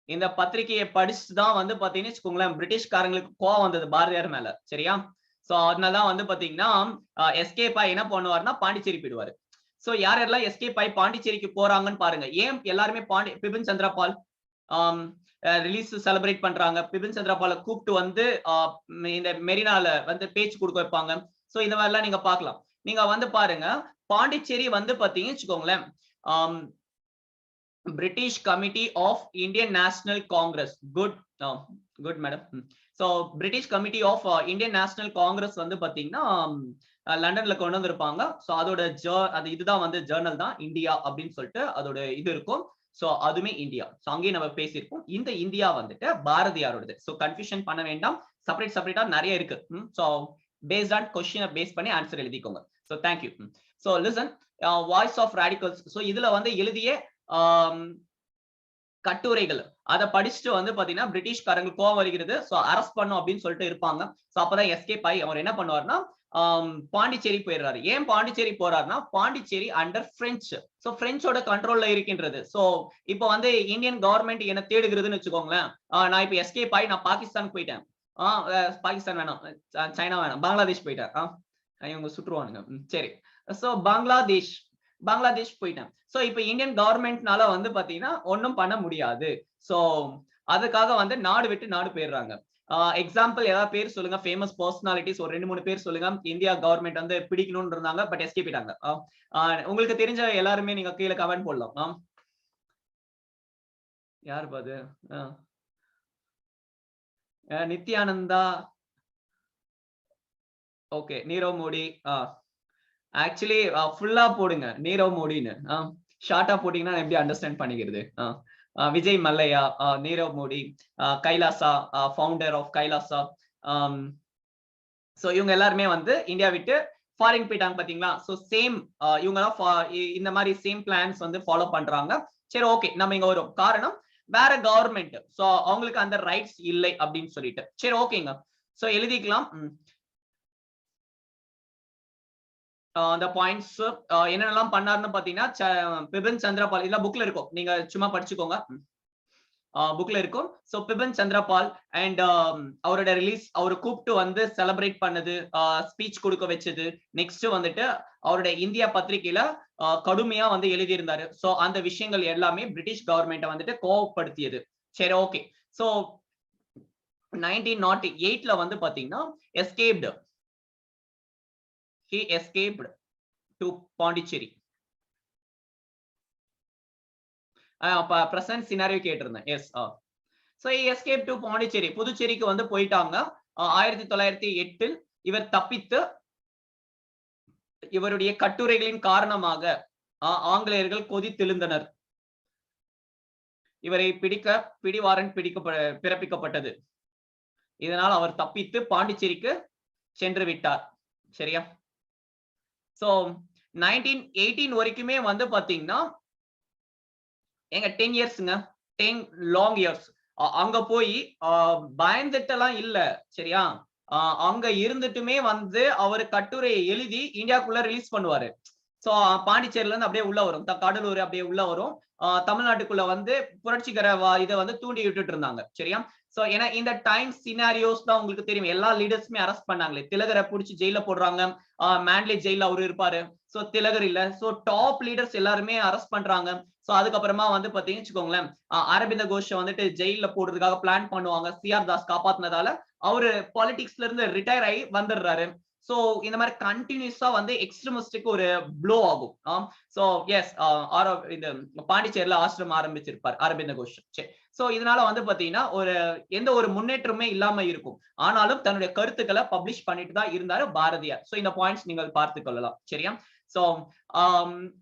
இந்த பத்திரிகையை படிச்சுதான் வந்து பாத்தீங்கன்னு வச்சுக்கோங்களேன் பிரிட்டிஷ்காரங்களுக்கு கோவம் வந்தது பாரதியார் மேல. சரியா? சோ அதனாலதான் வந்து பாத்தீங்கன்னா எஸ்கேப் ஆகி என்ன பண்ணுவாருன்னா பாண்டிச்சேரி போயிடுவாரு. சோ யார் யாரெல்லாம் எஸ்கேப் ஆகி பாண்டிச்சேரிக்கு போறாங்கன்னு பாருங்க. ஏன் எல்லாருமே பிபின் சந்திரபால் ரிலீஸ் செலிப்ரேட் பண்றாங்க. பிபின் சந்திரபாலை கூப்பிட்டு வந்து இந்த மெரினால வந்து பேச்சு கொடுக்க வைப்பாங்க. சோ இந்த மாதிரி எல்லாம் நீங்க பாக்கலாம். நீங்க வந்து பாருங்க பாண்டிச்சேரி வந்து பாத்தீங்கன்னு வச்சுக்கோங்களேன் British committee of Indian National Congress. Good madam. So British committee of Indian National Congress வந்து பாத்தீங்கன்னா லண்டன்ல கொண்டு வந்திருப்பாங்க. சோ அதோட அது இதுதான் வந்து ஜேர்னல் தான் இந்தியா அப்படின்னு சொல்லிட்டு அதோட இது இருக்கும். சோ அதுமே இந்தியா. சோ அங்கேயும் நம்ம பேசியிருக்கோம். இந்த இந்தியா வந்துட்டு பாரதியாரோடது. சோ கன்ஃபியூஷன் பண்ண வேண்டாம், செப்பரேட்டா நிறைய இருக்கு. சோ பேஸ்ட் ஆன் கொஸ்டினை பேஸ் பண்ணி ஆன்சர் எழுதிக்கோங்க. So thank you. So listen, voice of radicals. So இதுல வந்து எழுதிய கட்டுரைகள் அதை படிச்சுட்டு வந்து பாத்தீங்கன்னா பிரிட்டிஷ்காரங்களுக்கு கோவம் வருகிறது. சோ அரெஸ்ட் பண்ணும் அப்படின்னு சொல்லிட்டு இருப்பாங்க. சோ அப்பதான் எஸ்கேப் ஆகி அவர் என்ன பண்ணுவார்னா பாண்டிச்சேரி போயிடுறாரு. ஏன் பாண்டிச்சேரி போறாருன்னா பாண்டிச்சேரி அண்டர் பிரெஞ்சு. சோ பிரெஞ்சோட கண்ட்ரோல்ல இருக்கின்றது. சோ இப்போ வந்து இந்தியன் கவர்மெண்ட் என்ன தேடுகிறதுன்னு வச்சுக்கோங்களேன். நான் இப்ப எஸ்கேப் ஆகி நான் பாகிஸ்தான் போயிட்டேன். பாகிஸ்தான் வேணாம், சைனா வேணாம், பங்களாதேஷ் போயிட்டேன். இவங்க சுற்றுவானுங்க. சரி, சோ பங்களாதேஷ் போயிட்டேன். சோ இப்ப இந்தியன் கவர்மெண்ட்னால வந்து பாத்தீங்கன்னா ஒன்னும் பண்ண முடியாது. சோ அதுக்காக வந்து நாடு விட்டு நாடு போயிடுறாங்க. எக்ஸாம்பிள் ஏதாவது பேர் சொல்லுங்க, ஃபேமஸ் பர்சனாலிட்டிஸ் ஒரு 2-3 பேர் சொல்லுங்க. இந்தியா கவர்மெண்ட் வந்து பிடிக்கணும்னு இருந்தாங்க பட் எஸ்கேப் ஆயிட்டாங்க. உங்களுக்கு தெரிஞ்ச எல்லாருமே நீங்க கீழே கமெண்ட் போடலாம். யாரு பாது? நித்யானந்தா. ஓகே, நீரவ் மோடி. ஆக்சுவலி ஃபுல்லா போடுங்க நீரவ் மோடின்னு. ஷார்ட்டா போட்டீங்கன்னா எப்படி அண்டர்ஸ்டாண்ட் பண்ணிக்கிறது? Vijay Mallya, Nirav Modi, Kailasa, founder of Kailasa. So இவங்க எல்லாருமே வந்து இந்தியா விட்டு ஃபாரின் போயிட்டாங்க பாத்தீங்களா? சோ சேம் இவங்க இந்த மாதிரி சேம் பிளான்ஸ் வந்து ஃபாலோ பண்றாங்க. சரி, ஓகே, நம்ம இங்க வரும் காரணம் வேற கவர்மெண்ட். சோ அவங்களுக்கு அந்த ரைட்ஸ் இல்லை அப்படின்னு சொல்லிட்டு. சரி, ஓகேங்க. சோ எழுதிக்கலாம். அந்த பாயிண்ட்ஸ் என்னென்னலாம் பண்ணாருன்னு பாத்தீங்கன்னா பிபின் சந்திரபால் இதெல்லாம் புக்ல இருக்கும், நீங்க சும்மா படிச்சுக்கோங்க, புக்ல இருக்கும். சோ பிபின் சந்திரபால் அண்ட் அவரோட ரிலீஸ் அவரை கூப்பிட்டு வந்து செலிப்ரேட் பண்ணது, ஸ்பீச் கொடுக்க வச்சது, நெக்ஸ்ட் வந்துட்டு அவரோட இந்தியா பத்திரிகையில கடுமையா வந்து எழுதியிருந்தாரு. சோ அந்த விஷயங்கள் எல்லாமே பிரிட்டிஷ் கவர்மெண்ட்டை வந்துட்டு கோவப்படுத்தியது. சரி, ஓகே. சோ 1908ல வந்து பாத்தீங்கன்னா escaped, he escaped to Pondicherry. Present scenario கேட்டிருந்தேன். Yes. So he escaped to Pondicherry, புதுச்சேரிக்கு வந்து போயிட்டாங்க. 1908 இவர் தப்பித்து இவருடைய கட்டுரைகளின் காரணமாக ஆங்கிலேயர்கள் கொதித்தெழுந்தனர். இவரை பிடிக்க பிடிவாரண்ட் பிறப்பிக்கப்பட்டது. இதனால் அவர் தப்பித்து பாண்டிச்சேரிக்கு சென்று விட்டார். சரியா? சோ 1918 வரைக்குமே வந்து பாத்தீங்கன்னா எங்க 10 இயர்ஸ்ங்க, 10 லாங் இயர்ஸ். அங்க போய் பயந்துட்டெல்லாம் இல்ல. சரியா? அங்க இருந்துட்டுமே வந்து அவரு கட்டுரையை எழுதி இந்தியாக்குள்ள ரிலீஸ் பண்ணுவாரு. சோ பாண்டிச்சேரியில இருந்து அப்படியே உள்ள வரும், கடலூர் அப்படியே உள்ள வரும். தமிழ்நாட்டுக்குள்ள வந்து புரட்சிகர இதை வந்து தூண்டி விட்டுட்டு இருந்தாங்க. சரியா? சோ ஏன்னா இந்த டைம் சினாரியோஸ் தான் உங்களுக்கு தெரியும். எல்லா லீடர்ஸுமே அரெஸ்ட் பண்ணாங்களே, திலகரை புடிச்சு ஜெயில போடுறாங்க, மேண்ட்லே ஜெயில அவரு இருப்பாரு. சோ திலகர் இல்ல, சோ டாப் லீடர்ஸ் எல்லாருமே அரெஸ்ட் பண்றாங்க. சோ அதுக்கப்புறமா வந்து பாத்தீங்கன்னு வச்சுக்கோங்களேன், அரவிந்த கோஷ வந்துட்டு ஜெயில போடுறதுக்காக பிளான் பண்ணுவாங்க. சிஆர் தாஸ் காப்பாத்தினதால அவரு பாலிடிக்ஸ்ல இருந்து ரிட்டையர் ஆகி வந்துடுறாரு. சோ இந்த மாதிரி கண்டினியூஸா வந்து எக்ஸ்ட்ரீமிஸ்டுக்கு ஒரு ப்ளோ ஆகும். சோ எஸ், இந்த பாண்டிச்சேரியில ஆசிரமம் ஆரம்பிச்சிருப்பார் அரவிந்த கோஷ். சோ இதனால வந்து பாத்தீங்கன்னா எந்த ஒரு முன்னேற்றமே இல்லாம இருக்கும். ஆனாலும் தன்னுடைய கருத்துக்களை பப்ளிஷ் பண்ணிட்டு தான் இருந்தாரு பாரதியார். சோ இந்த பாயிண்ட்ஸ் நீங்கள் பார்த்துக் கொள்ளலாம். சரியா? So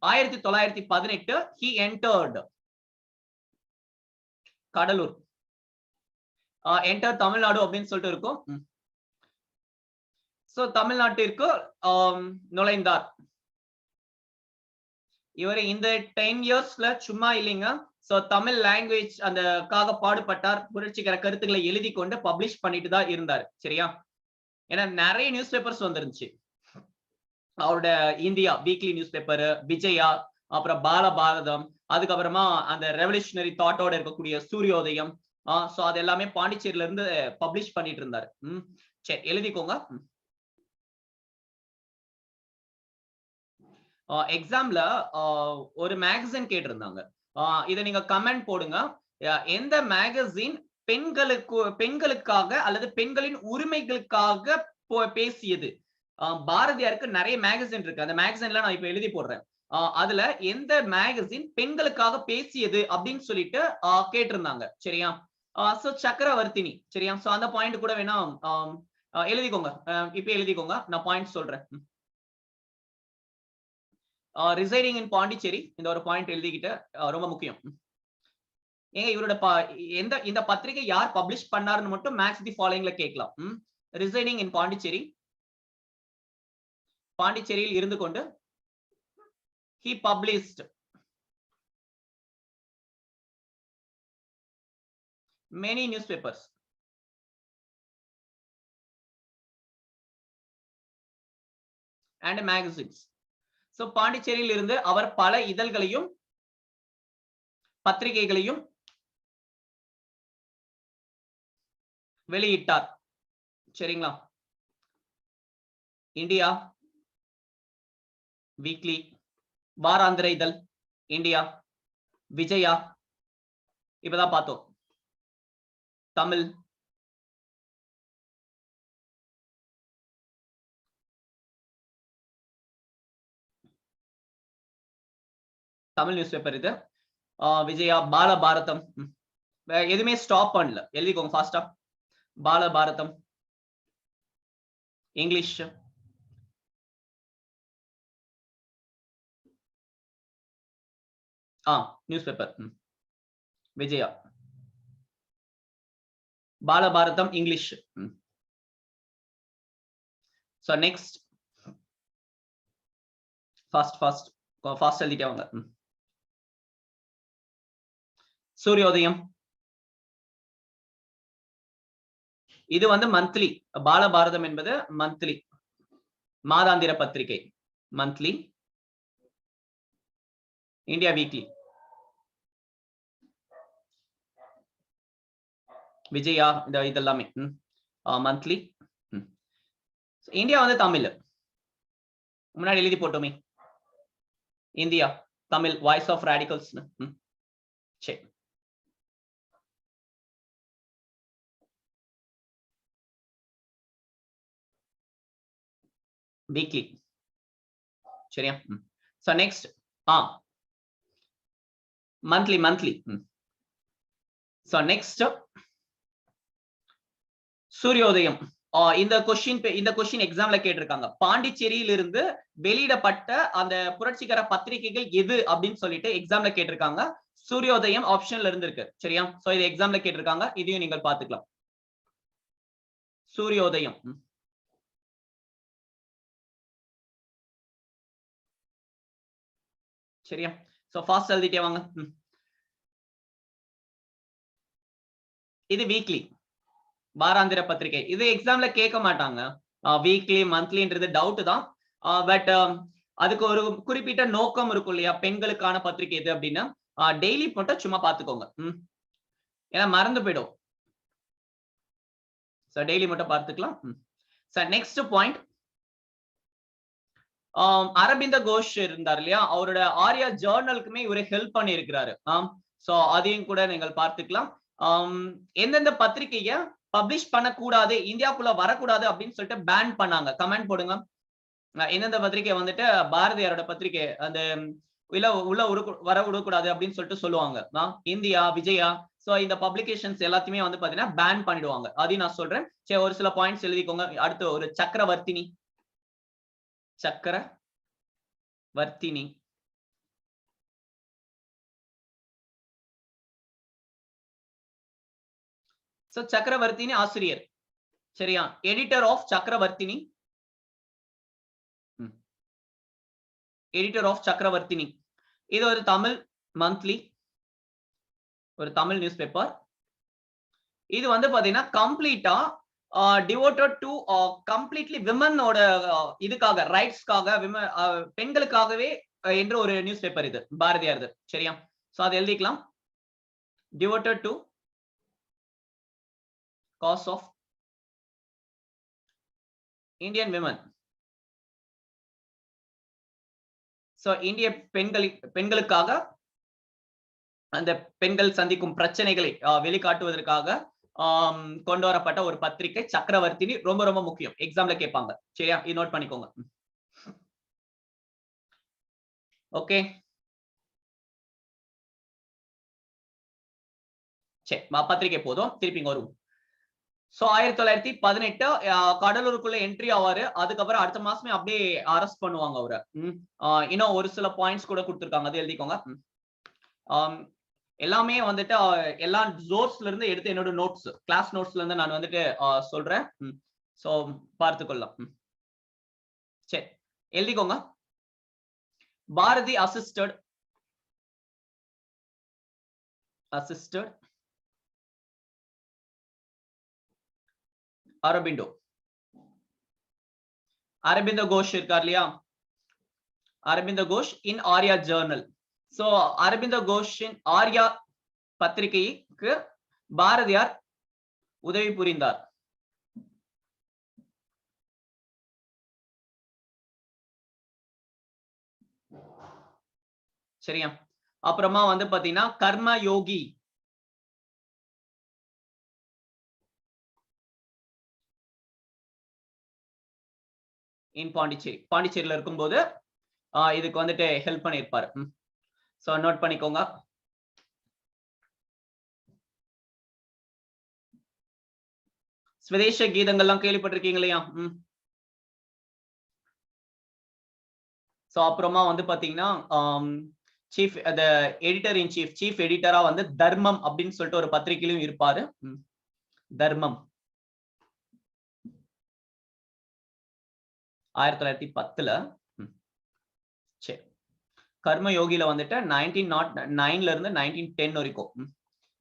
1918 he entered Cuddalore, enter Tamil Nadu அப்படின்னு சொல்லிட்டு இருக்கும். சோ தமிழ்நாட்டிற்கு நுழைந்தார். இவர் இந்த 10 இயர்ஸ்ல சும்மா இல்லைங்க. சோ தமிழ் லாங்குவேஜ் காக பாடுபட்டார். புரட்சிகர கருத்துக்களை எழுதி கொண்டு பப்ளிஷ் பண்ணிட்டு தான் இருந்தார். சரியா? ஏன்னா நிறைய நியூஸ் பேப்பர்ஸ் வந்துருந்துச்சு. அவரோட India weekly news paper, Vijaya, அப்புறம் பாலபாரதம், அதுக்கப்புறமா அந்த ரெவல்யூஷனரி தாட்டோட இருக்கக்கூடிய சூரியோதயம். சோ அது எல்லாமே பாண்டிச்சேரியில இருந்து பப்ளிஷ் பண்ணிட்டு இருந்தாரு. சரி, எழுதிக்கோங்க. எக்ஸாம்ல ஒரு மேகசின் கேட்டிருந்தாங்க. இதை நீங்க கமெண்ட் போடுங்க. எந்த மேகசின் பெண்களுக்காக அல்லது பெண்களின் உரிமைகளுக்காக பேசியது? பாரதியாருக்கு நிறைய மேகசின் இருக்கு. அந்த மேகசின்ல நான் இப்ப எழுதி போடுறேன். அதுல எந்த மேகசின் பெண்களுக்காக பேசியது அப்படின்னு சொல்லிட்டு கேட்டிருந்தாங்க. சரியா? சோ சக்கரவர்த்தினி. சரியா? சோ அந்த பாயிண்ட் கூட வேணா எழுதிக்கோங்க. இப்ப எழுதிக்கோங்க, நான் பாயிண்ட் சொல்றேன். ரிசைடிங் இன் பாண்டிச்சேரி, இந்த ஒரு பாயிண்ட் எழுதிக்கிட்டு ரொம்ப முக்கியம். ஏங்க இவரோட இந்த பத்திரிகை யார் பப்ளிஷ் பண்ணாருன்னு மட்டும் மேட்ச் தி ஃபாலோயிங்ல கேட்கலாம். ரிசைடிங் இன் பாண்டிச்சேரி, பாண்டிச்சேரியில் இருந்து கொண்டு he published many newspapers and magazines. So பாண்டிச்சேரியில் இருந்து அவர் பல இதழ்களையும் பத்திரிகைகளையும் வெளியிட்டார். சரிங்களா? இந்தியா வீக்லி, வாராந்திர இதழ் இந்தியா, விஜயா, இப்பதான் பார்த்தோம், தமிழ், தமிழ் நியூஸ் பேப்பர் இது, விஜயா, பாலபாரதம், எதுவுமே ஸ்டாப் பண்ணல, எழுதிக்கோங்க ஃபாஸ்டா. Balabharatham English, news paper Vijaya, Balabharatham English. So next fast எழுதிட்டே வாங்க. சூரியோதயம், இது வந்து மந்த்லி. பாலபாரதம் என்பது மந்த்லி, மாதாந்திர பத்திரிகை. மந்த்லி, இந்தியா வீக்லி, விஜயா இதெல்லாமே மந்த்லி. இந்தியா வந்து தமிழ் முன்னாடி எழுதி போட்டோமே, India Tamil voice of radicals. சரி, வீக்லி. சரியா? So next monthly monthly. So next Suryodayam. இந்த கொஸ்டின் எக்ஸாம்ல கேட்டிருக்காங்க. பாண்டிச்சேரியில் இருந்து வெளியிடப்பட்ட அந்த புரட்சிகர பத்திரிகைகள் எது அப்படின்னு சொல்லிட்டு எக்ஸாம்ல கேட்டிருக்காங்க. சூரியோதயம் ஆப்ஷன்ல இருந்து இருக்கு. சரியா? சோ இது எக்ஸாம்ல கேட்டிருக்காங்க, இதையும் நீங்கள் பாத்துக்கலாம். சூரியோதயம். சரியா? சோ ஃபாஸ்ட் எழுதிட்டே வாங்க. இது வீக்லி, வாராந்திர பத்திரிகை. இது எக்ஸாம்ல கேட்க மாட்டாங்க. வீக்லி மந்த்லின்றது டவுட் தான். பட் அதுக்கு ஒரு குறிப்பிட்ட நோக்கம் இருக்கும் இல்லையா, பெண்களுக்கான பத்திரிகை எது அப்படின்னு. டெய்லி மட்டும் சும்மா பாத்துக்கோங்க, ஏன்னா மறந்து போயிடும். டெய்லி மட்டும் பார்த்துக்கலாம். நெக்ஸ்ட் பாயிண்ட், அரபிந்த கோஷ் இருந்தார் இல்லையா, அவரோட ஆர்யா ஜேர்னலுக்குமே இவரை ஹெல்ப் பண்ணி இருக்கிறாரு. சோ அதையும் கூட நீங்கள் பார்த்துக்கலாம். எந்தெந்த பத்திரிகைய பப்ளிஷ் பண்ணக்கூடாது, இந்தியாக்குள்ள வரக்கூடாது அப்படின்னு சொல்லிட்டு பேன் பண்ணாங்க, கமெண்ட் போடுங்க. எந்தெந்த பத்திரிகை வந்துட்டு பாரதியாரோட பத்திரிகை அந்த உள்ள வர விடக்கூடாது அப்படின்னு சொல்லிட்டு சொல்லுவாங்க. இந்தியா, விஜயா, சோ இந்த பப்ளிகேஷன்ஸ் எல்லாத்தையுமே வந்து பாத்தீங்கன்னா பேன் பண்ணிடுவாங்க. அதையும் நான் சொல்றேன். சரி, ஒரு சில பாயிண்ட்ஸ் எழுதிக்கோங்க. அடுத்து ஒரு சக்கரவர்த்தினி. சக்கரவர்த்தினி சக்கரவர்த்தினி ஆசிரியர். சரியா? Editor of Chakravartini, editor of Chakravartini. இது ஒரு தமிழ் மந்த்லி, ஒரு தமிழ் நியூஸ் பேப்பர். இது வந்து பாத்தீங்கன்னா கம்ப்ளீட்டா டிவோட்டட் டு கம்ப்ளீட்லி விமனோட இதுக்காக, ரைட்ஸ்க்காக, பெண்களுக்காகவே என்ற ஒரு நியூஸ் பேப்பர் இது, பாரதியார். சரியா? சோ அதை எழுதிக்கலாம். Devoted to cause of Indian women. So இந்திய பெண்களுக்காக, அந்த பெண்கள் சந்திக்கும் பிரச்சனைகளை வெளிக்காட்டுவதற்காக கொண்டு வரப்பட்ட ஒரு பத்திரிகை சக்கரவர்த்தினி. ரொம்ப ரொம்ப முக்கியம், எக்ஸாம்ல கேட்பாங்க. சரியா? இது நோட் பண்ணிக்கோங்க. ஓகே, சரி, பத்திரிகை போதும், திருப்பி வரும். சோ 1918 கடலூருக்குள்ள என்ட்ரி ஆவாரு. அதுக்கப்புறம் அடுத்த மாசமே அப்படியே அரெஸ்ட் பண்ணுவாங்க அவரை. இன்னும் ஒரு சில பாயிண்ட்ஸ் கூட கொடுத்திருக்காங்க, அது எழுதிக்கோங்க. எல்லாமே வந்துட்டு எல்லா ஜோர்ஸ்ல இருந்து எடுத்து என்னோட நோட்ஸ், கிளாஸ் நோட்ஸ்ல இருந்து நான் வந்துட்டு சொல்றேன். சோ பார்த்துக்கொள்ளலாம். சரி, எழுதிக்கோங்க. பாரதி அசிஸ்டட் அரபிண்டோ. அரபிந்த கோஷ் இருக்கார் இல்லையா, அரபிந்த கோஷ் இன் ஆர்யா ஜேர்னல். சோ அரபிந்த கோஷின் ஆர்யா பத்திரிகைக்கு பாரதியார் உதவி புரிந்தார். சரியா? அப்புறமா வந்து பாத்தீங்கன்னா கர்ம யோகி, இன் பாண்டிச்சேரி. பாண்டிச்சேரியில இருக்கும்போது இதுக்கு வந்துட்டு ஹெல்ப் பண்ணிருப்பாரு. சோ நோட் பண்ணிக்கோங்க. ஸ்வதேச கீதங்கள்லாம் கேள்விப்பட்டிருக்கீங்க இல்லையா? சோ அப்புறமா வந்து பாத்தீங்கன்னா சீஃப் எடிட்டர் இன் சீஃப் எடிட்டரா வந்து தர்மம் அப்படின்னு சொல்லிட்டு ஒரு பத்திரிகையிலும் இருப்பாரு. தர்மம் 1910. சரி, கர்மயோகில வந்துட்டு 1909ல இருந்து 1910 வரைக்கும்.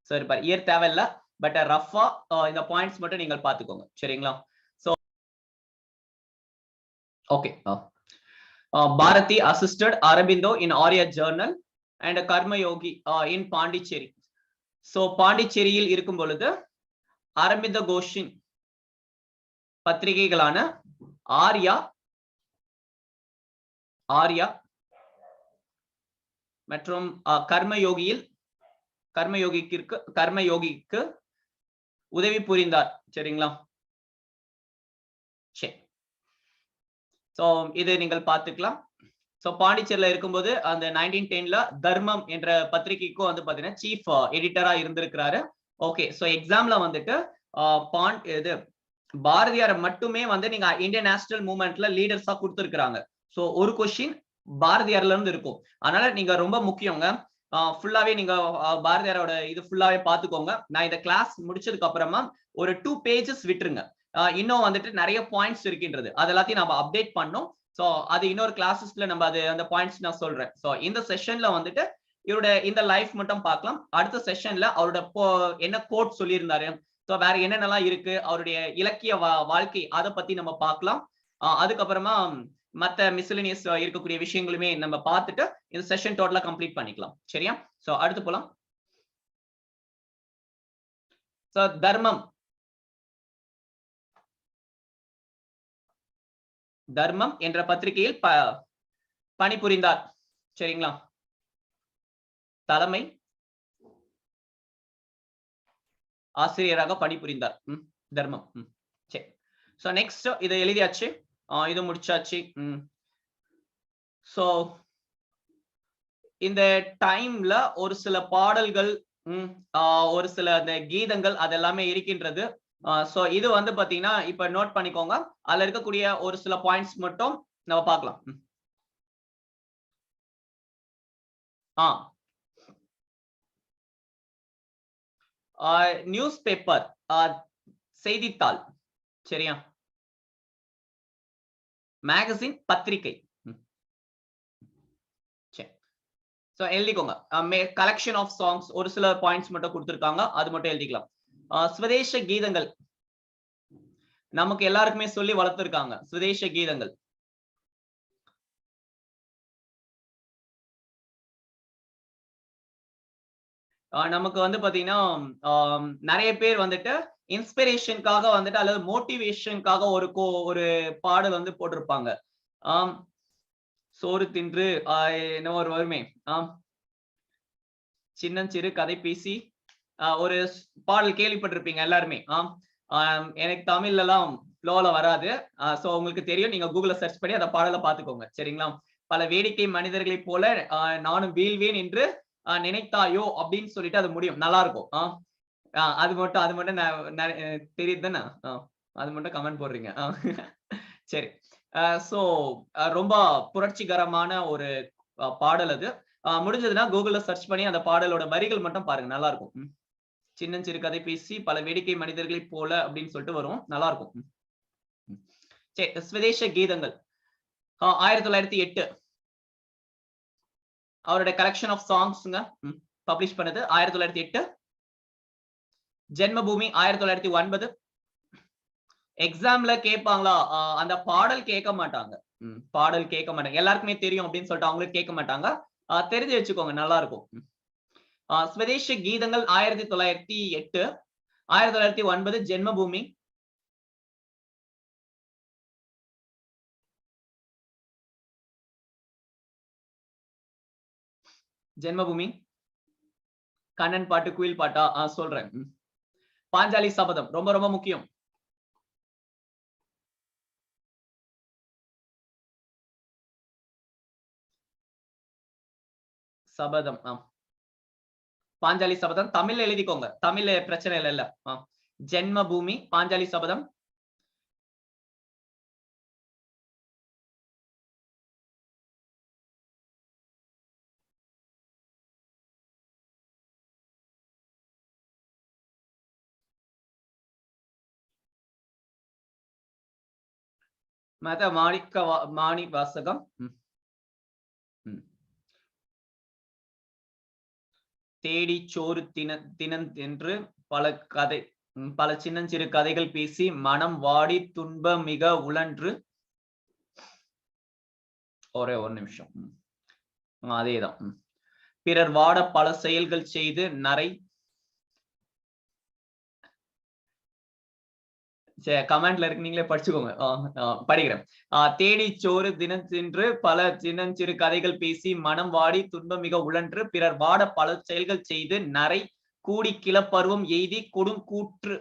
சோ இருப்பாரு. இயர் தேவையில்ல, பட் ரஃபா இந்த பாயிண்ட்ஸ் மட்டும் நீங்கள் பாத்துக்கோங்க. சரிங்களா? So okay, Bharati assisted Aurobindo in Arya Journal and Karma Yogi in Pondicherry. So பாண்டிச்சேரியில் இருக்கும் பொழுது அரவிந்த கோஷின் பத்திரிகைகளான ஆர்யா மற்றும் கர்மயோகிக்கு உதவி புரிந்தார். சரிங்களா? சரி, சோ இது நீங்கள் பார்த்துக்கலாம். சோ பாண்டிச்சேரியில இருக்கும்போது அந்த 1910ல தர்மம் என்ற பத்திரிகைக்கும் வந்து பாத்தீங்கன்னா சீஃப் எடிட்டரா இருந்திருக்கிறாரு. ஓகே, சோ எக்ஸாம்ல வந்துட்டு இது பாரதியார் மட்டுமே வந்து நீங்க இந்தியன் நேஷனல் மூவ்மெண்ட்ல லீடர்ஸா கொடுத்திருக்காங்க. சோ ஒரு கொஸ்டின் பாரதியார்ல இருந்து இருக்கும். அதனால நீங்க ரொம்ப முக்கியங்க, ஃபுல்லாவே நீங்க பாரதியாரோட இது ஃபுல்லாவே பாத்துக்கோங்க. நான் இந்த கிளாஸ் முடிச்சதுக்கு அப்புறமா ஒரு 2 பேஜஸ் விட்டுருங்க. இன்னும் வந்துட்டு நிறைய பாயிண்ட்ஸ் இருக்கின்றது, அது எல்லாத்தையும் நம்ம அப்டேட் பண்ணோம். சோ அது இன்னொரு கிளாஸஸ்ல நம்ம அந்த பாயிண்ட்ஸ் நான் சொல்றேன். சோ இந்த செஷன்ல வந்துட்டு இவரோட இந்த லைஃப் மட்டும் பார்க்கலாம். அடுத்த செஷன்ல அவரோட என்ன கோட் சொல்லியிருந்தாரு, சோ வேற என்னென்னலாம் இருக்கு, அவருடைய இலக்கிய வாழ்க்கை, அதை பத்தி நம்ம பார்க்கலாம். அதுக்கப்புறமா மத்த மிஸ்லினியஸ் இருக்கக்கூடிய விஷயங்களுமே நம்ம பார்த்துட்டு இந்த செஷன் டோட்டலா கம்ப்ளீட் பண்ணிக்கலாம். சரியா? சோ அடுத்து போலாம். சோ தர்மம் என்ற பத்திரிகையில் பணிபுரிந்தார். சரிங்களா? தலைமை ஆசிரியராக பணிபுரிந்தார் தர்மம். சரி, சோ நெக்ஸ்ட் இதை எழுதியாச்சு, இது முடிச்சாச்சு. சோ இந்த டைம்ல ஒரு சில பாடல்கள், ஒரு சில அந்த கீதங்கள் அதெல்லாமே இருக்கின்றது. சோ இது வந்து பாத்தீங்கன்னா இப்ப நோட் பண்ணிக்கோங்க. அதுல இருக்கக்கூடிய ஒரு சில பாயிண்ட்ஸ் மட்டும் நம்ம பார்க்கலாம். நியூஸ் பேப்பர், செய்தித்தாள். சரியா? மேகசின், பத்திரிகை. சோ எழுதிக்கோங்க. கலெக்ஷன் ஆஃப் சாங்ஸ், ஒரு சில பாயிண்ட்ஸ் மட்டும் கொடுத்திருக்காங்க, அது மட்டும் எழுதிக்கலாம். ஸ்வதேச கீதங்கள் நமக்கு எல்லாருக்குமே சொல்லி வளர்த்திருக்காங்க. ஸ்வதேச கீதங்கள் நமக்கு வந்து பாத்தீங்கன்னா நிறைய பேர் வந்துட்டு இன்ஸ்பிரேஷனுக்காக வந்துட்டு அல்லது மோட்டிவேஷனுக்காக ஒரு பாடல் வந்து போட்டிருப்பாங்க. சோறு தின்று என்ன ஒரு வருமே, சின்னஞ்சிறு கதை பேசி, ஒரு பாடல் கேள்விப்பட்டிருப்பீங்க எல்லாருமே. எனக்கு தமிழ்ல எல்லாம் ஃப்ளோல வராது. சோ உங்களுக்கு தெரியும், நீங்க கூகுள்ல சர்ச் பண்ணி அந்த பாடலை பாத்துக்கோங்க. சரிங்களா? பல வேடிக்கை மனிதர்களைப் போல நானும் வீழ்வேன் என்று நினைத்தாயோ அப்படின்னு சொல்லிட்டு அது முடியும். நல்லா இருக்கும். அது மட்டும் தெரியுது தானே? அது மட்டும் கமெண்ட் போடுறீங்க. சரி, சோ ரொம்ப புரட்சிகரமான ஒரு பாடல் அது. முடிஞ்சதுன்னா கூகுள்ல சர்ச் பண்ணி அந்த பாடலோட வரிகள் மட்டும் பாருங்க, நல்லா இருக்கும். சின்னஞ்சிறு கதை பேசி பல வேடிக்கை மனிதர்களை போல அப்படின்னு சொல்லிட்டு வரும், நல்லா இருக்கும். சரி, ஸ்வதேச கீதங்கள் 1908 அவருடைய கலெக்ஷன் ஆஃப் சாங்ஸ்ங்க பப்ளிஷ் பண்ணது 1908. ஜென்மபூமி 1909. எக்ஸாம்ல கேட்பாங்களா? அந்த பாடல் கேட்க மாட்டாங்க. எல்லாருக்குமே தெரியும் அப்படின்னு சொல்லிட்டு அவங்களுக்கு கேட்க மாட்டாங்க. தெரிஞ்சு வச்சுக்கோங்க, நல்லா இருக்கும். ஸ்வதேச கீதங்கள் 1908. 1909 ஜென்மபூமி. ஜென்மபூமி கண்ணன் பாட்டு, குயில் பாட்டா? சொல்றேன். பாஞ்சாலி சபதம் ரொம்ப ரொம்ப முக்கியம். சபதம், பாஞ்சாலி சபதம் தமிழ்ல எழுதிக்கோங்க, தமிழ்ல பிரச்சனை இல்ல. ஜென்மபூமி, பாஞ்சாலி சபதம். மாணி வாசகம். தேடி சோறு தினன் என்று பல சின்னஞ்சிறு கதைகள் பேசி மனம் வாடி துன்ப மிக உழன்று ஒரே ஒரு நிமிஷம். அதேதான். பிறர் வாட பல செயல்கள் செய்து நரை கமெண்ட்ல இருக்கு, நீங்களே படிச்சுக்கோங்க. படிக்கிறேன். தேடி சோறு தினம் சென்று பல சின்னஞ்சிறு கதைகள் பேசி மனம் வாடி துன்பம் மிக உழன்று பிறர் வாட பல செயல்கள் செய்து நரை கூடி கிளப்பருவம் எய்தி கொடும் கூற்று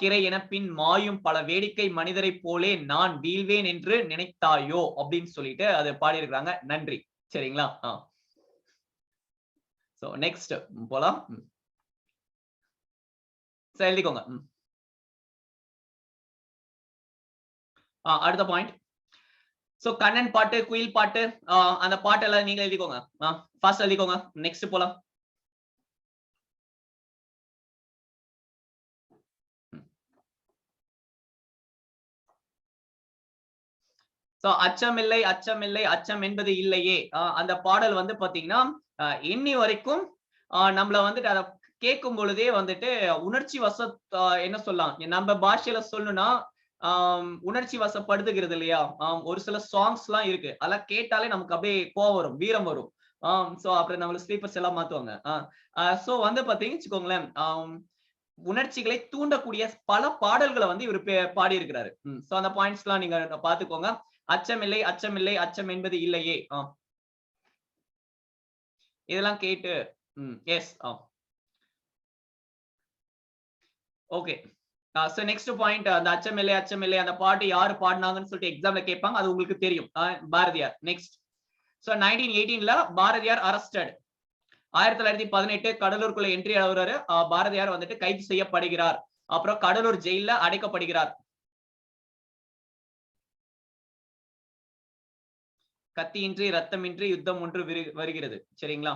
கிரை என பின் மாயும் பல வேடிக்கை மனிதரை போலே நான் வீழ்வேன் என்று நினைத்தாயோ அப்படின்னு சொல்லிட்டு அதை பாடியிருக்கிறாங்க. நன்றி. சரிங்களா? சோ நெக்ஸ்ட் போலாம். எழுதிக்கோங்க. அடுத்த பாயிண்ட். சோ கண்ணன் பாட்டு, குயில் பாட்டு, அந்த பாட்டு எல்லாம் நீங்க எழுதிக்கோங்க. ஃபாஸ்ட் எழுதிக்கோங்க. நெக்ஸ்ட் போலாம். சோ அச்சமில்லை அச்சமில்லை அச்சம் என்பது இல்லையே, அந்த பாடல் வந்து பாத்தீங்கன்னா இன்னி வரைக்கும் நம்மள வந்துட்டு அதை கேட்கும் பொழுதே வந்துட்டு உணர்ச்சி என்ன சொல்லலாம், நம்ம பாஷையில சொல்லணும்னா உணர்ச்சி வசப்படுத்துகிறது இல்லையா? ஒரு சில சாங்ஸ் எல்லாம் இருக்கு, அதெல்லாம் கேட்டாலே நமக்கு அப்படியே கோவம் வரும், வீரம் வரும். சோ அப்புறம் நம்மள ஸ்லீப்பர்ஸ் எல்லாம் மாத்துவாங்க. சோ வந்து பாத்தீங்கன்னு வச்சுக்கோங்களேன், உணர்ச்சிகளை தூண்டக்கூடிய பல பாடல்களை வந்து இவர் பாடி இருக்கிறாரு. சோ அந்த பாயிண்ட்ஸ் எல்லாம் நீங்க பாத்துக்கோங்க. அச்சமில்லை அச்சமில்லை அச்சம் என்பது இல்லையே, இதெல்லாம் கேட்டு yes. Okay. So next point, அந்த அச்சமில்லை அச்சமில்லை அந்த பாட்டு யாரு பாடினாங்கன்னு சொல்லிட்டு எக்ஸாம்ல கேட்பாங்க, அது உங்களுக்கு தெரியும். பாரதியார். நெக்ஸ்ட். சோ 1918ல பாரதியார் அரஸ்டட். 1918 கடலூருக்குள்ள என்ட்ரி ஆகுறாரு. பாரதியார் வந்துட்டு கைது செய்யப்படுகிறார். அப்புறம் கடலூர் ஜெயில அடைக்கப்படுகிறார். கத்தியின்றி ரத்தமின்றி யுத்தம் ஒன்று வருகிறது. சரிங்களா?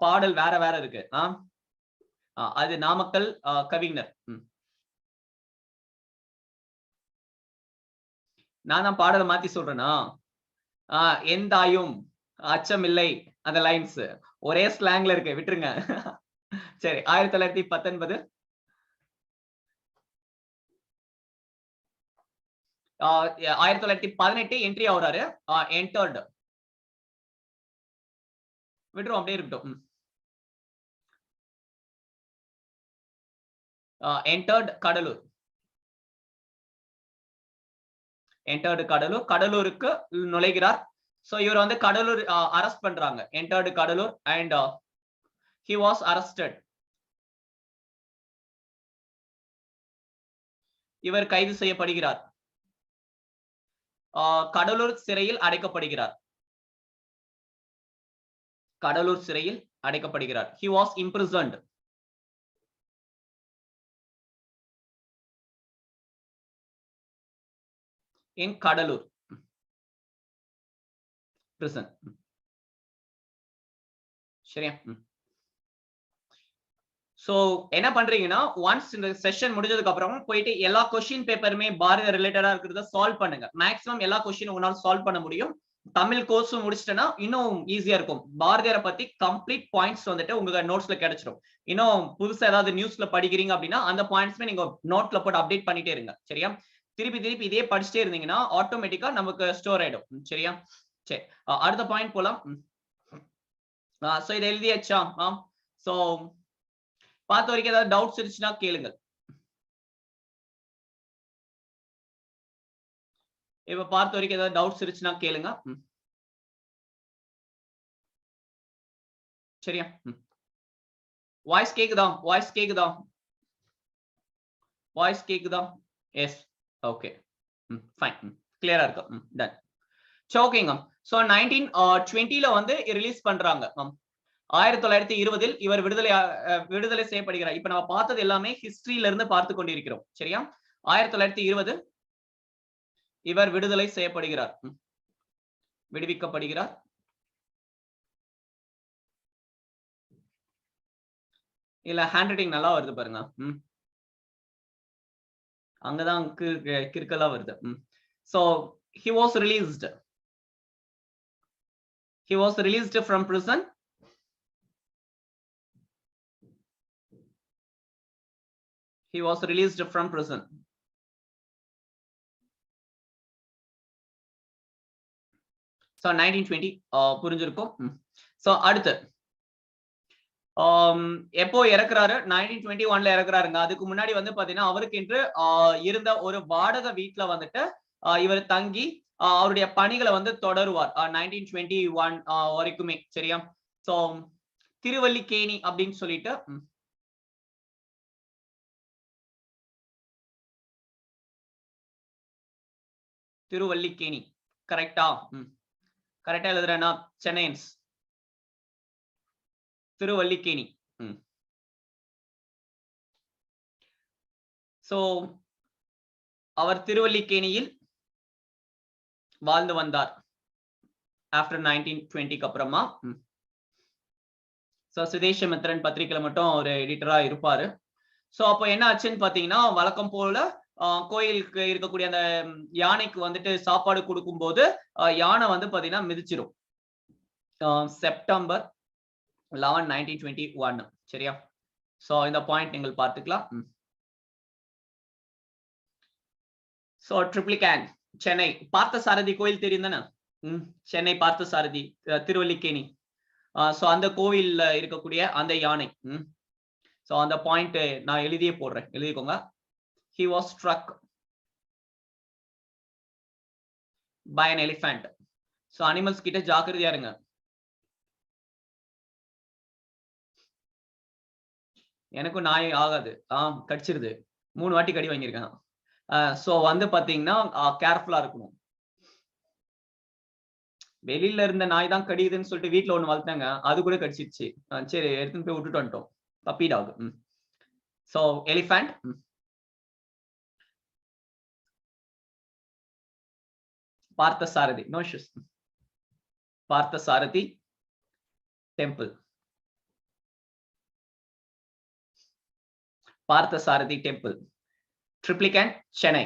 பாடல் வேற வேற இருக்கு. அது நாமக்கல் கவிஞர். நான் தான் பாடலை மாத்தி சொல்றேனா? எந்தாயும் அச்சமில்லை அந்த லைன்ஸ் ஒரே ஸ்லாங்ல இருக்கு, விட்டுருங்க. சரி. 1919 1918 என்ட்ரி ஆகுறாரு. என்டர்ட் விட்டுரும், அப்படியே இருக்கட்டும். என்டர்ட் கடலூர். என்டர்டு கடலூர். கடலூருக்கு நுழைகிறார். சோ இவர் வந்து கடலூர் அரெஸ்ட் பண்றாங்க. Entered Cuddalore and he was arrested. இவர் கைது செய்யப்படுகிறார். கடலூர் சிறையில் அடைக்கப்படுகிறார். கடலூர் சிறையில் அடைக்கப்படுகிறார். he was imprisoned. in Cuddalore prison. சரியா? சோ என்ன பண்றீங்கன்னா, ஒன்ஸ் இந்த செஷன் முடிஞ்சதுக்கு அப்புறம் போயிட்டு எல்லா क्वेश्चन பேப்பருமே பாரதியார் ரிலேட்டடா இருக்கிறத சால்வ் பண்ணுங்க. மேக்ஸிமம் எல்லா क्वेश्चन உங்களால சால்வ் பண்ண முடியும். தமிழ் கோர்ஸ் முடிச்சிட்டேன்னா இன்னும் ஈஸியா இருக்கும். பாரதியாரை பத்தி கம்ப்ளீட் பாயிண்ட்ஸ் வந்துட்டு உங்க நோட்ஸ்ல கிடைச்சிடும். இன்னும் புதுசா ஏதாவது நியூஸ்ல படிக்கிறீங்க அப்படின்னா அந்த பாயிண்ட்ஸ்மே நீங்க நோட்ல போட்டு அப்டேட் பண்ணிட்டே இருங்க. சரியா? திருப்பி திருப்பி இதே படிச்சுட்டே இருந்தீங்கன்னா ஆட்டோமேட்டிக்கா நமக்கு ஸ்டோர் ஆயிடும். சரியா? சரி. அடுத்த பாயிண்ட் போலாம். சோ இதை எழுதியாச்சா? சோ பார்த்த வரைக்கும் ஏதாவது டவுட்ஸ் இருந்துச்சுன்னா கேளுங்க. இப்ப பார்த்த வரைக்கும் ஏதாவது டவுட்ஸ் இருந்துச்சுன்னா கேளுங்க. சரியா? வாய்ஸ் கேக்குதா? வாய்ஸ் கேக்குதா? வாய்ஸ் கேக்குதா? எஸ். ஓகே. ஃபைன். கிளியரா இருக்கு. டன். ஓகேங்க. சோ 1920ல வந்து ரிலீஸ் பண்றாங்க. 1920 இவர் விடுதலை செய்யப்படுகிறார். இப்ப நம்ம பார்த்தது எல்லாமே ஹிஸ்டரியில இருந்து பார்த்து கொண்டிருக்கிறோம். சரியா? 1920 இவர் விடுதலை செய்யப்படுகிறார். விடுவிக்கப்படுகிறார். இல்ல ஹேண்ட் ரைட்டிங் நல்லா வருது பாருங்க. அங்கதான் கிறுக்கலா வருது. So he was released. He was released from prison. He was released from prison. So 1920 புரிஞ்சிருக்கும். சோ அடுத்து எப்போ இறக்குறாரு? 1921ல இறக்குறாருங்க. அதுக்கு முன்னாடி வந்து பாத்தீங்கன்னா அவருக்கு என்று இருந்த ஒரு வாடகை வீட்டுல வந்துட்டு இவர் தங்கி அவருடைய பணிகளை வந்து தொடருவார் 1921 வரைக்குமே. சரியா? சோ திருவல்லிக்கேணி அப்படின்னு சொல்லிட்டு திருவல்லிக்கேணி கரெக்டா? கரெக்டா எழுதுறேன்னா சென்னையன்ஸ் திருவல்லிக்கேணி. சோ அவர் திருவல்லிக்கேணியில் வாழ்ந்து வந்தார் ஆஃப்டர் 1920க்கு அப்புறமா. சோ சுதேசமித்ரன் பத்திரிகையில மட்டும் ஒரு எடிட்டரா இருப்பாரு. சோ அப்போ என்ன ஆச்சுன்னு பாத்தீங்கன்னா வழக்கம் போல கோயிலுக்கு இருக்கக்கூடிய அந்த யானைக்கு வந்துட்டு சாப்பாடு கொடுக்கும் போது யானை வந்து பாத்தீங்கன்னா மிதிச்சிடும். செப்டம்பர் 11, 1921. சரியா? சோ இந்த பாயிண்ட் நீங்கள் பார்த்துக்கலாம். சோ ட்ரிப்ளிகேன் சென்னை பார்த்தசாரதி கோயில் தெரியும் தானே? சென்னை பார்த்தசாரதி திருவல்லிக்கேணி. சோ அந்த கோவில்ல இருக்கக்கூடிய அந்த யானை. சோ அந்த பாயிண்ட் நான் எழுதியே போடுறேன், எழுதிக்கோங்க. He was struck by an elephant. So animals கிட்ட ஜாக்கிரதையா இருங்க. எனக்கும் நாய் ஆகாது, கடிச்சிருது. 3 வாட்டி கடி வாங்கியிருக்கேன். சோ வந்து பாத்தீங்கன்னா கேர்ஃபுல்லா இருக்கணும். வெளியில இருந்த நாய் தான் கடிக்குதுன்னு சொல்லிட்டு வீட்டுல ஒண்ணு வளர்த்தாங்க, அது கூட கடிச்சிருச்சு. சரி எடுத்துன்னு போய் விட்டுட்டு வந்துட்டோம். Puppy dog. So elephant. Parthasarathy, no issues. Parthasarathy temple. Parthasarathy temple, Triplicane, Chennai.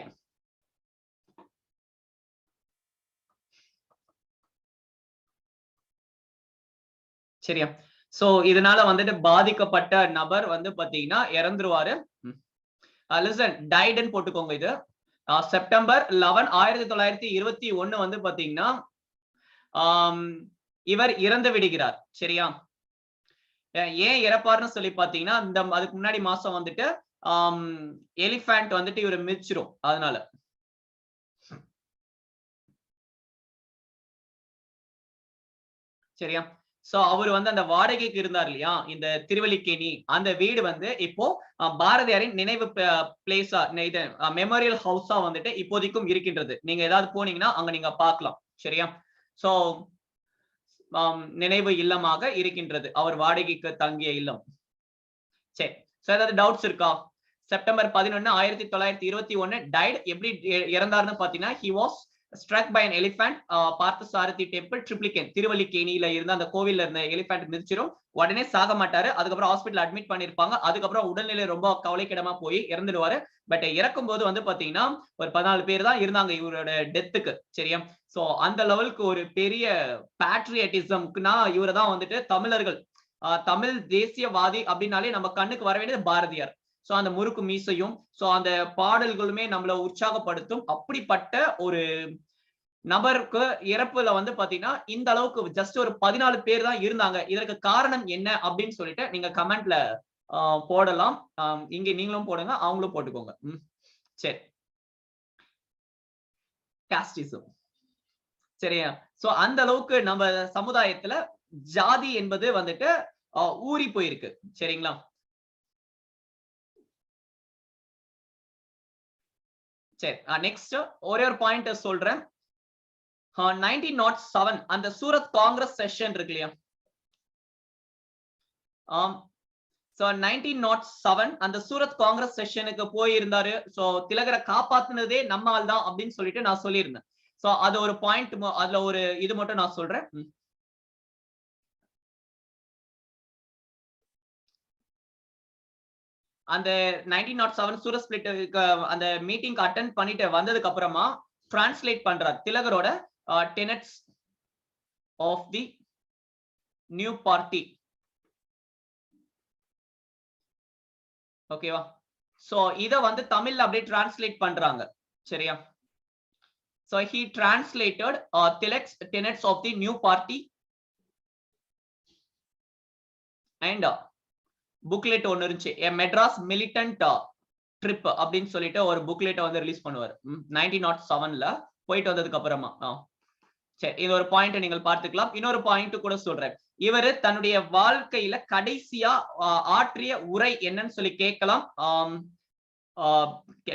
சரியா? சோ இதனால வந்துட்டு பாதிக்கப்பட்ட நபர் வந்து பாத்தீங்கன்னா இறந்துருவாரு. லிசன், டைட்னு போட்டுக்கோங்க. இது செப்டம்பர் 11, 1921 வந்து பாத்தீங்கன்னா இவர் இறந்து விடுகிறார். சரியா? ஏன் இறப்பாருன்னு சொல்லி பாத்தீங்கன்னா அதுக்கு முன்னாடி மாசம் வந்துட்டு எலிஃபண்ட் வந்துட்டு இவரை மிதிச்சிரும், அதனால. சரியா? சோ அவர் வந்து அந்த வாடகைக்கு இருந்தார் இல்லையா இந்த திருவல்லிக்கேணி, அந்த வீடு வந்து இப்போ பாரதியாரின் நினைவு பிளேஸா, இது மெமோரியல் ஹவுஸா வந்துட்டு இப்போதைக்கும் இருக்கின்றது. நீங்க ஏதாவது போனீங்கன்னா அங்க நீங்க பார்க்கலாம். சரியா? சோ நினைவு இல்லமாக இருக்கின்றது, அவர் வாடகைக்கு தங்கிய இல்லம். சரி, சோ ஏதாவது டவுட்ஸ் இருக்கா? September 11, 1921 died. எப்படி இறந்தார்னு பாத்தீங்கன்னா he was struck by an elephant. Parthasarathy temple, Triplicane, திருவல்லிக்கேணியில இருந்த அந்த கோவில்ல இருந்த எலிஃபண்ட் மிதிச்சிரும். உடனே சாக மாட்டாரு. அதுக்கப்புறம் ஹாஸ்பிட்டல் அட்மிட் பண்ணிருப்பாங்க. அதுக்கப்புறம் உடல்நிலை ரொம்ப கவலைக்கிடமா போய் இறந்துடுவாரு. பட் இறக்கும் போது வந்து பாத்தீங்கன்னா ஒரு 14 பேர் தான் இருந்தாங்க இவரோட டெத்துக்கு. சரியா? சோ அந்த லெவலுக்கு ஒரு பெரிய பேட்ரியட்டிசம்க்குனா இவரை தான் வந்துட்டு தமிழர்கள், தமிழ் தேசியவாதி அப்படின்னாலே நம்ம கண்ணுக்கு வர வேண்டியது பாரதியார். சோ அந்த முறுக்கு மீசையும், சோ அந்த பாடல்களுமே நம்மள உற்சாகப்படுத்தும். அப்படிப்பட்ட ஒரு நபருக்கு இறப்புல வந்து பாத்தீங்கன்னா இந்த அளவுக்கு ஜஸ்ட் ஒரு 14 பேர் தான் இருந்தாங்க. இதற்கு காரணம் என்ன அப்படின்னு சொல்லிட்டு நீங்க கமெண்ட்ல போடலாம். இங்க நீங்களும் போடுங்க, அவங்களும் போட்டுக்கோங்க. சரி, காஸ்டிசம். சரியா? சோ அந்த அளவுக்கு நம்ம சமுதாயத்துல ஜாதி என்பது வந்துட்டு ஊறி போயிருக்கு. சரிங்களா? சரி, நெக்ஸ்ட் ஒரே ஒரு பாயிண்ட் சொல்றேன். 1907 அந்த சூரத் காங்கிரஸ் செஷன் இருக்கு இல்லையா? சோ 1907 அந்த சூரத் காங்கிரஸ் செஷனுக்கு போயிருந்தாரு. சோ திலகரை காப்பாத்துனதே நம்மால் தான் அப்படின்னு சொல்லிட்டு நான் சொல்லியிருந்தேன். சோ அது ஒரு பாயிண்ட், அதுல ஒரு இது மட்டும் நான் சொல்றேன். அந்த 1907 சூரத் ஸ்பிளிட் அந்த மீட்டிங் அட்டெண்ட் பண்ணிட்டு வந்ததுக்கு அப்புறமா டிரான்ஸ்லேட் பண்றார் திலகரோட tenets of the new party. ஓகேவா? சோ இத வந்து தமிழ்ல அப்படியே டிரான்ஸ்லேட் பண்றாங்க. சரியா? So he translated Tilak's tenets of the new party and booklet ஒன்னு இருந்துச்சு, a Madras militant trip அப்படின்னு சொல்லிட்டு ஒரு புக்லெட்டை வந்து ரிலீஸ் பண்ணுவார் 1907ல போயிட்டு வந்ததுக்கு அப்புறமா. சரி, இது ஒரு பாயிண்ட் நீங்கள் பார்த்துக்கலாம். இன்னொரு பாயிண்ட் கூட சொல்றேன். இவரு தன்னுடைய வாழ்க்கையில கடைசியா ஆற்றிய உரை என்னன்னு சொல்லி கேட்கலாம்.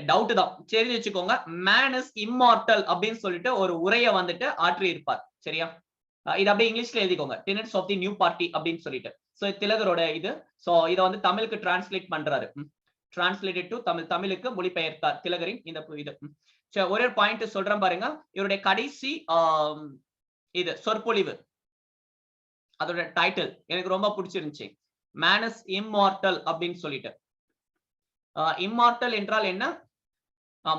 டவுட் தான், தெரிஞ்சு வச்சுக்கோங்க. மேன் இஸ் இம்மார்டல் அப்படின்னு சொல்லிட்டு ஒரு உரையை வந்துட்டு ஆற்றி இருப்பார். சரியா, இது அப்படியே இங்கிலீஷ்ல எழுதிக்கோங்க, tenets of the new party அப்படின்னு சொல்லிட்டு. சோ திலகரோட இது. சோ இத வந்து தமிழுக்கு டிரான்ஸ்லேட் பண்றாரு, டிரான்ஸ்லேட்டட் டு தமிழ், தமிழுக்கு மொழிபெயர்த்தார் திலகரின் இந்த இது. ஒரே பாயிண்ட் சொல்றேன் பாருங்க. இவருடைய கடைசி இது சொற்பொழிவு, அதோட டைட்டில் எனக்கு ரொம்ப பிடிச்சிருந்துச்சு, மேன் இஸ் இம்மார்டல் அப்படின்னு சொல்லிட்டு. இம்மார்டல் என்றால் என்ன?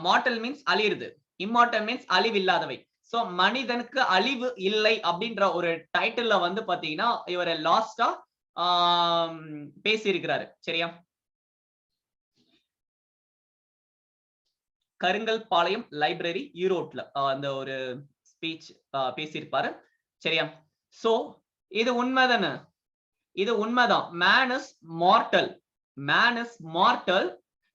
மார்டல் மீன்ஸ் அழியுது, இம்மார்டல் மீன்ஸ் அழிவில்லாதவை. சோ மனிதனுக்கு அழிவு இல்லை அப்படின்ற ஒரு டைட்டில்ல வந்து பாத்தீங்கன்னா இவரை லாஸ்டா பேசி இருக்கிறாரு. சரியா, கருங்கல் பாளையம் லைப்ரரி ஈரோட்ல அந்த ஒரு ஸ்பீச் பேசியிருப்பாரு. சரியா, சோ இது உண்மைதானே? இது உண்மைதான். Man is mortal, man is mortal.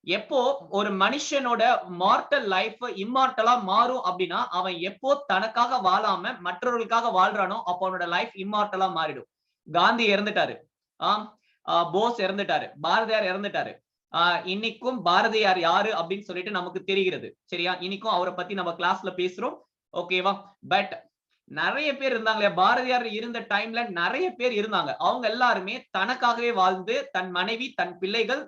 எப்போ ஒரு மனுஷனோட மார்டல் லைஃப் இம்மார்டலா மாறும் அப்படின்னா அவன் எப்போ தனக்காக வாழாம மற்றவர்களுக்காக வாழ்றானோ அப்போ அவனோட லைஃப் இம்மார்டலா மாறிடும். காந்தி இறந்துட்டாரு, போஸ் இறந்துட்டாரு, பாரதியார் இறந்துட்டாரு. இன்னைக்கும் பாரதியார் யாரு அப்படின்னு சொல்லிட்டு நமக்கு தெரிகிறது. சரியா, இன்னைக்கும் அவரை பத்தி நம்ம கிளாஸ்ல பேசுறோம். ஓகேவா, பட் நிறைய பேர் இருந்தாங்க, பாரதியார் இருந்த டைம்ல நிறைய பேர் இருந்தாங்க. அவங்க எல்லாருமே தனக்காகவே வாழ்ந்து, தன் மனைவி தன் பிள்ளைகள்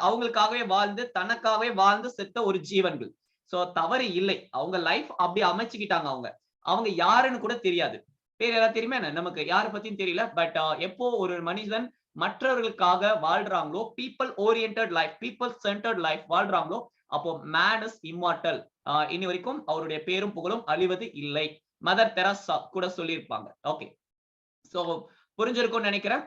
அவங்களுக்காகவே வாழ்ந்து, தனக்காகவே வாழ்ந்து செத்த ஒரு ஜீவன்கள். சோ தவறு இல்லை, அவங்க லைஃப் அப்படி அமைச்சுக்கிட்டாங்க. அவங்க யாருன்னு கூட தெரியாது, பேர் எல்லாம் தெரியுமே நமக்கு, யாரை பத்தியும் தெரியல. பட் எப்போ ஒரு மனிதன் மற்றவர்களுக்காக வாழ்றாங்களோ, people oriented life, people centred life வாழ்றாங்களோ, அப்போ மேன் இஸ் இம்மார்டல். இனி வரைக்கும் அவருடைய பேரும் புகழும் அழிவது இல்லை. மதர் தெரசா கூட சொல்லியிருப்பாங்க. ஓகே, சோ புரிஞ்சிருக்கும்னு நினைக்கிறேன்.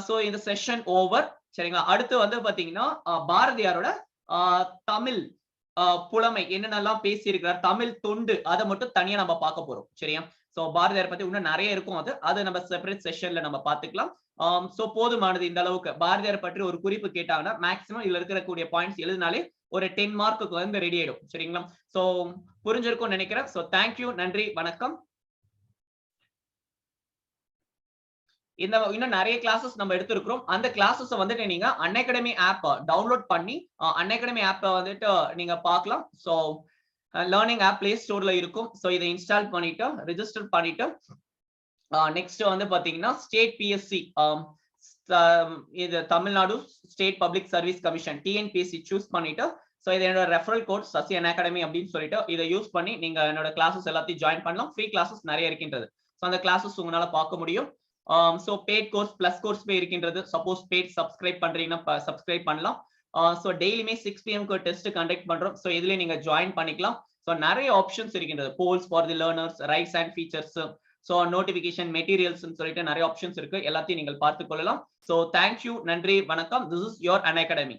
சோ இந்த செஷன் ஓவர். சரிங்களா, அடுத்து வந்து பாத்தீங்கன்னா பாரதியாரோட தமிழ் புலமை என்னென்னலாம் பேசி இருக்கிறார், தமிழ் தொண்டு, அதை மட்டும் தனியா நம்ம பார்க்க போறோம். சரியா, சோ பாரதியார் பத்தி இன்னும் நிறைய இருக்கும், அது நம்ம செப்பரேட் செஷன்ல நம்ம பாத்துக்கலாம். சோ போதுமானது இந்த அளவுக்கு. பாரதியார் பற்றி ஒரு குறிப்பு கேட்டாங்கன்னா மேக்சிமம் இதுல இருக்கக்கூடிய பாயிண்ட்ஸ் எழுதினாலே ஒரு 10 மார்க்குக்கு வந்து ரெடி ஆயிடும். சரிங்களா, சோ புரிஞ்சிருக்கும்னு நினைக்கிறேன். சோ தேங்க்யூ, நன்றி, வணக்கம். இன்னும் நிறைய கிளாஸஸ் நம்ம எடுத்திருக்கிறோம். அந்த கிளாஸஸ் வந்துட்டு நீங்க அன்அகாடமி ஆப் டவுன்லோட் பண்ணி அன்அகாடமி ஆப் வந்துட்டு நீங்க பார்க்கலாம். சோ லேர்னிங் ஆப் பிளே ஸ்டோர்ல இருக்கும். சோ இதை இன்ஸ்டால் பண்ணிட்டு ரெஜிஸ்டர் பண்ணிட்டு நெக்ஸ்ட் வந்து பாத்தீங்கன்னா ஸ்டேட் பிஎஸ்சி, இது Tamil Nadu state public service commission TNPSC choose பண்ணிட்டு, சோ இது என்னோட ரெஃபரல் கோட் சசி அன்அகாடமி அப்படின்னு சொல்லிட்டு இதை யூஸ் பண்ணி நீங்க என்னோட கிளாஸஸ் எல்லாத்தையும் ஜாயின் பண்ணலாம். ஃப்ரீ கிளாஸஸ் நிறைய இருக்கின்றது. சோ அந்த கிளாஸஸ் உங்களால பார்க்க முடியும். So paid course plus course pay இருக்கின்றது. சப்போஸ் பெய்ட் சப்ஸ்கிரைப் பண்றீங்கன்னா சப்ஸ்கிரைப் பண்ணலாம். சோ டெய்லியுமே 6 PM டெஸ்ட் கண்டக்ட் பண்றோம். சோ இதுல நீங்க ஜாயின் பண்ணிக்கலாம். சோ நிறைய ஆப்ஷன்ஸ் இருக்கின்றது. Polls for the learners, rights and features, so notification materials சொல்லிட்டு நிறைய ஆப்ஷன்ஸ் இருக்கு. எல்லாத்தையும் நீங்கள் பார்த்துக் கொள்ளலாம். சோ தேங்க்யூ, நன்றி, வணக்கம். This is your Unacademy.